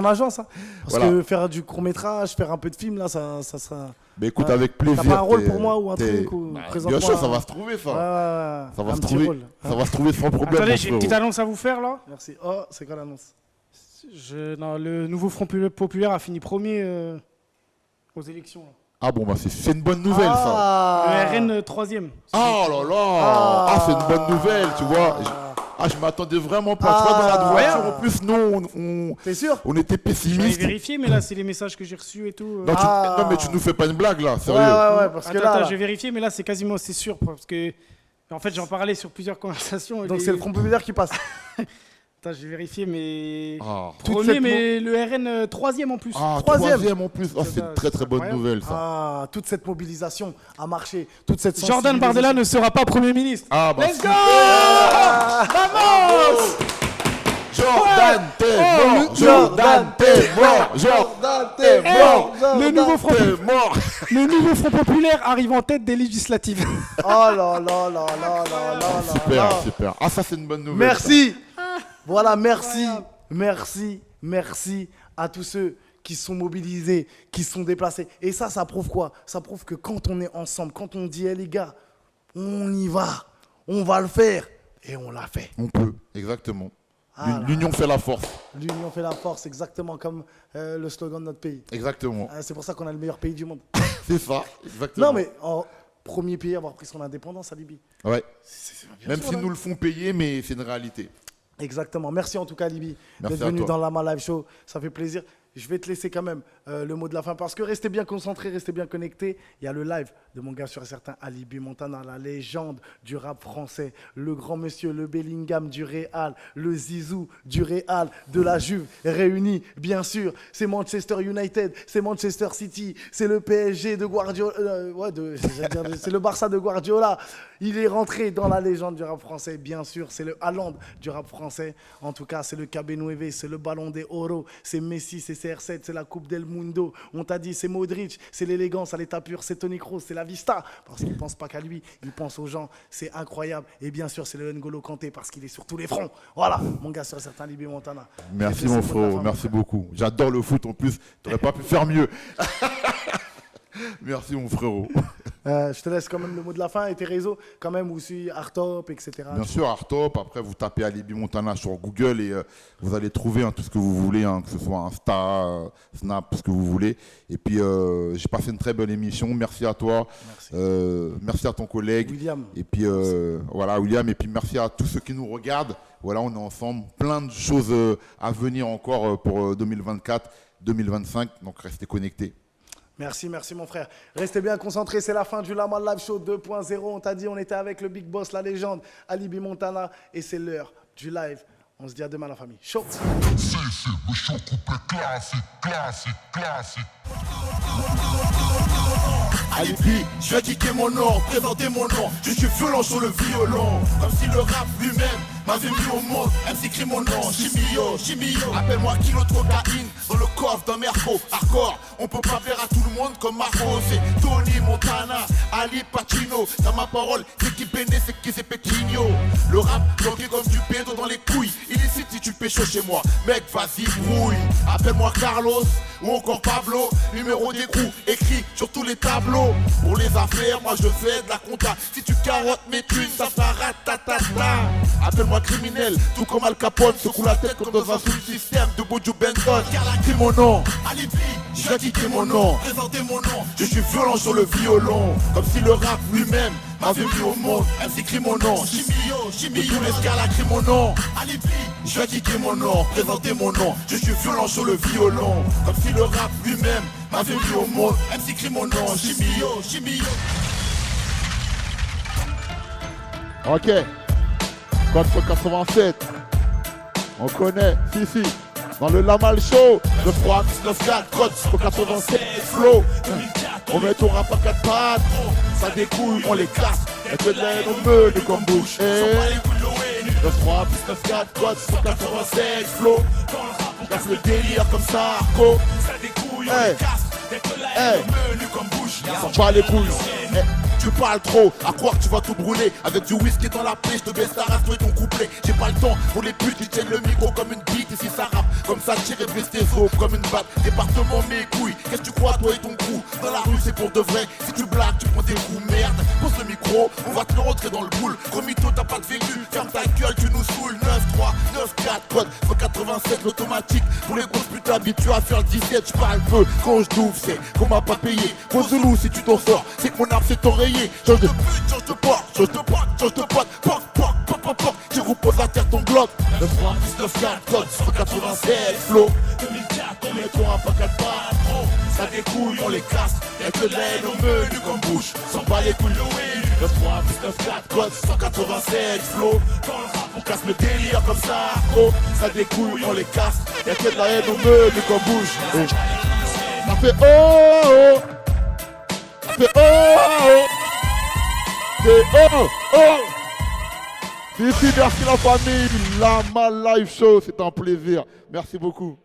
agence. Hein. Parce
Voilà.
que faire du court-métrage, faire un peu de film, là, ça sera.
Mais écoute,
Ouais.
avec plaisir.
T'as pas un rôle
t'es-
pour moi ou un
t'es-
truc ou
Bah,
présente-moi
bien sûr, ça
un-
va se trouver, ça.
Ouais,
Ça va
un
se
petit
trouver.
rôle.
Ça va se trouver sans problème.
Attendez,
mon
j'ai une
frérot.
petite annonce à vous faire là.
Merci. Oh, c'est quoi l'annonce?
Non, le nouveau Front Populaire a fini premier aux élections. Là.
Ah bon, bah c'est une bonne nouvelle, ça.
Ah.
Le RN 3e.
Oh là là. Ah, c'est une bonne nouvelle, tu vois. Je m'attendais vraiment pas. Tu vois, dans la voiture, en plus, nous,
T'es sûr?
on était
Je vais
pessimistes.
vérifier, mais là, c'est les messages que j'ai reçus et tout.
Non,
Ah.
non, mais tu nous fais pas une blague, là,
Ouais,
sérieux.
ouais, parce que
Attends,
là.
attends, je vais vérifier, mais là, c'est quasiment, c'est sûr. Parce que, en fait, j'en parlais sur plusieurs conversations.
Donc c'est le Front Populaire qui passe.
Attends, je vais vérifier, mais.
Ah,
Toute
Premier,
cette
mais le RN 3e en plus.
Troisième.
en plus. Oh,
C'est
c'est
ça,
une très très bonne
incroyable.
nouvelle, ça.
Ah, toute cette mobilisation a marché. Toute cette
Jordan
sensibilisation.
Bardella ne sera pas Premier ministre.
Ah, bah,
Let's
si.
go
Vamos!
Jordan, t'es
Oh,
mort. Jordan, t'es mort.
Jordan, t'es
Eh,
mort.
le nouveau Front
T'es mort.
Le nouveau Front Populaire arrive en tête des législatives.
Oh là là là là là là là.
Super, super. Ah, ça, c'est une bonne nouvelle.
Merci. Voilà, merci, merci, merci à tous ceux qui sont mobilisés, qui sont déplacés. Et ça prouve quoi? Ça prouve que quand on est ensemble, quand on dit, les gars, on y va, on va le faire, et on l'a fait.
On peut, exactement.
Ah là.
L'union fait la force.
L'union fait la force, exactement comme le slogan de notre pays.
Exactement.
C'est pour ça qu'on a le meilleur pays du monde.
C'est ça, exactement.
Non, mais en premier pays à avoir pris son indépendance, à Libye.
Ouais.
Bien
Même
sûr,
s'ils
là.
nous le font payer, mais c'est une réalité.
Exactement. Merci en tout cas, Libye,
Merci
d'être
à
venu
toi.
dans Lama Live Show. Ça fait plaisir. Je vais te laisser quand même le mot de la fin parce que restez bien concentrés, restez bien connectés. Il y a le live de mon gars sûr et certain, Alibi Montana, la légende du rap français, le grand monsieur, le Bellingham du Real, le Zizou du Real, de la Juve, réunis, bien sûr. C'est Manchester United, c'est Manchester City, c'est le PSG de Guardiola, c'est le Barça de Guardiola. Il est rentré dans la légende du rap français, bien sûr. C'est le Haaland du rap français. En tout cas, c'est le KB9, c'est le Ballon des Oro, c'est Messi, c'est CR7, c'est la Coupe del Mundo. On t'a dit, c'est Modric, c'est l'élégance à l'état pur, c'est Toni Kroos, c'est la Vista. Parce qu'il ne pense pas qu'à lui, il pense aux gens. C'est incroyable. Et bien sûr, c'est le N'Golo Kanté parce qu'il est sur tous les fronts. Voilà, mon gars sur certains Libé Montana.
Merci
C'est
mon
le mot de la
frère,
fin,
merci
mon frère.
beaucoup. J'adore le foot en plus, t'aurais pas pu faire mieux. Merci mon frérot.
Je te laisse quand même le mot de la fin et tes réseaux, quand même, aussi Artop, etc.
Bien sûr, Artop. Après, vous tapez Alibi Montana sur Google et vous allez trouver tout ce que vous voulez, que ce soit Insta, Snap, ce que vous voulez. Et puis, j'ai passé une très bonne émission. Merci à toi. Merci à ton collègue.
William.
Et puis, voilà, William. Et puis, merci à tous ceux qui nous regardent. Voilà, on est ensemble. Plein de choses à venir encore pour 2024, 2025. Donc, restez connectés.
Merci mon frère. Restez bien concentrés, c'est la fin du Lamal Live Show 2.0. On t'a dit, on était avec le big boss, la légende, Alibi Montana, et c'est l'heure du live. On se dit à demain la famille. Chaud.
Alibi, je vais kicker mon nom, présenter mon nom. Je suis violent sur le violon, comme si le rap lui-même m'avait mis au monde. MC crie mon nom, Chimio, appelle-moi kilo de cocaïne dans le coffre d'un merco. Hardcore, on peut pas faire à tout le monde comme Marco. C'est Tony Montana, Ali Pacino. Dans ma parole, c'est qui béné, c'est qui c'est Pequigno. Le rap, bloqué comme du pédo dans les couilles. Illicite si tu pécho chez moi, mec vas-y brouille. Appelle-moi Carlos ou encore Pablo. Numéro d'écrou, écrit sur tous les tableaux. Pour les affaires, moi je fais de la compta. Si tu carottes mes thunes, ça fera ratatata. Appelle-moi criminel, tout comme Al Capone. Secoue la tête comme dans un sous-système de Buju Benton. Dis mon nom, Alibi, je vais quitter mon nom. Présentez mon nom, je suis violent sur le violon. Comme si le rap lui-même m'avait mis au monde. MC crie mon nom, Chimio, tous les scala crie mon nom. Alibi, je vais quitter mon nom. Présentez mon nom, je suis violent sur le violon. Comme si le rap lui-même m'avait mis au monde. MC crie mon nom, Chimio.
Ok. Code 187. On connaît. Si. Dans le Lamal Show. Le 3, 94, code 187. Flow. On met ton rap à 4 pattes. Ça découle, on les casse. Et que de l'aide, on meuble comme bouche. Le 3, 94, code 187. Flow. On casse le délire comme ça. Arco. Ça découle, on les casse. Et que de l'aide, on meuble comme bouche. S'en bat les couilles. Tu parles trop, à croire que tu vas tout brûler. Avec du whisky dans la plaie, je te baisse ta race, toi et ton couplet. J'ai pas le temps pour les putes qui tiennent le micro comme une bite. Et si ça rappe, comme ça tire et brise tes os comme une batte. Département mes couilles, qu'est-ce que tu crois toi et ton crew? Dans la rue c'est pour de vrai, si tu blagues tu prends des coups. Merde, pose le micro, on va te le rentrer dans le boule. Gros mytho, t'as pas de vécu, ferme ta gueule, tu nous saoules. 9-3, 9-4, code 187, l'automatique. Pour les grosses putes habituées à faire le 17, je parle peu. Quand je douffe, c'est qu'on m'a pas payé. Gros Zoulou, si tu t'en sors, c'est que mon arbre s'est oreillé. Change de pute, change de porte, change de pote, poc, tu reposes à terre ton bloc. 9-3, 9-4, code 187, flow 2004, on met ton rap à 4 pattes, ça découle, on les casse, y'a que de l'aide au menu comme bouche, s'en bat les couilles. 9-3, 9-4, code 187, flow, dans le rap on casse le délire comme ça, ça découle, on les casse, y'a que de la haine au menu comme bouche. Ça fait oh, ça fait oh. Ici, merci la famille, Lamal Live Show, c'est un plaisir. Merci beaucoup.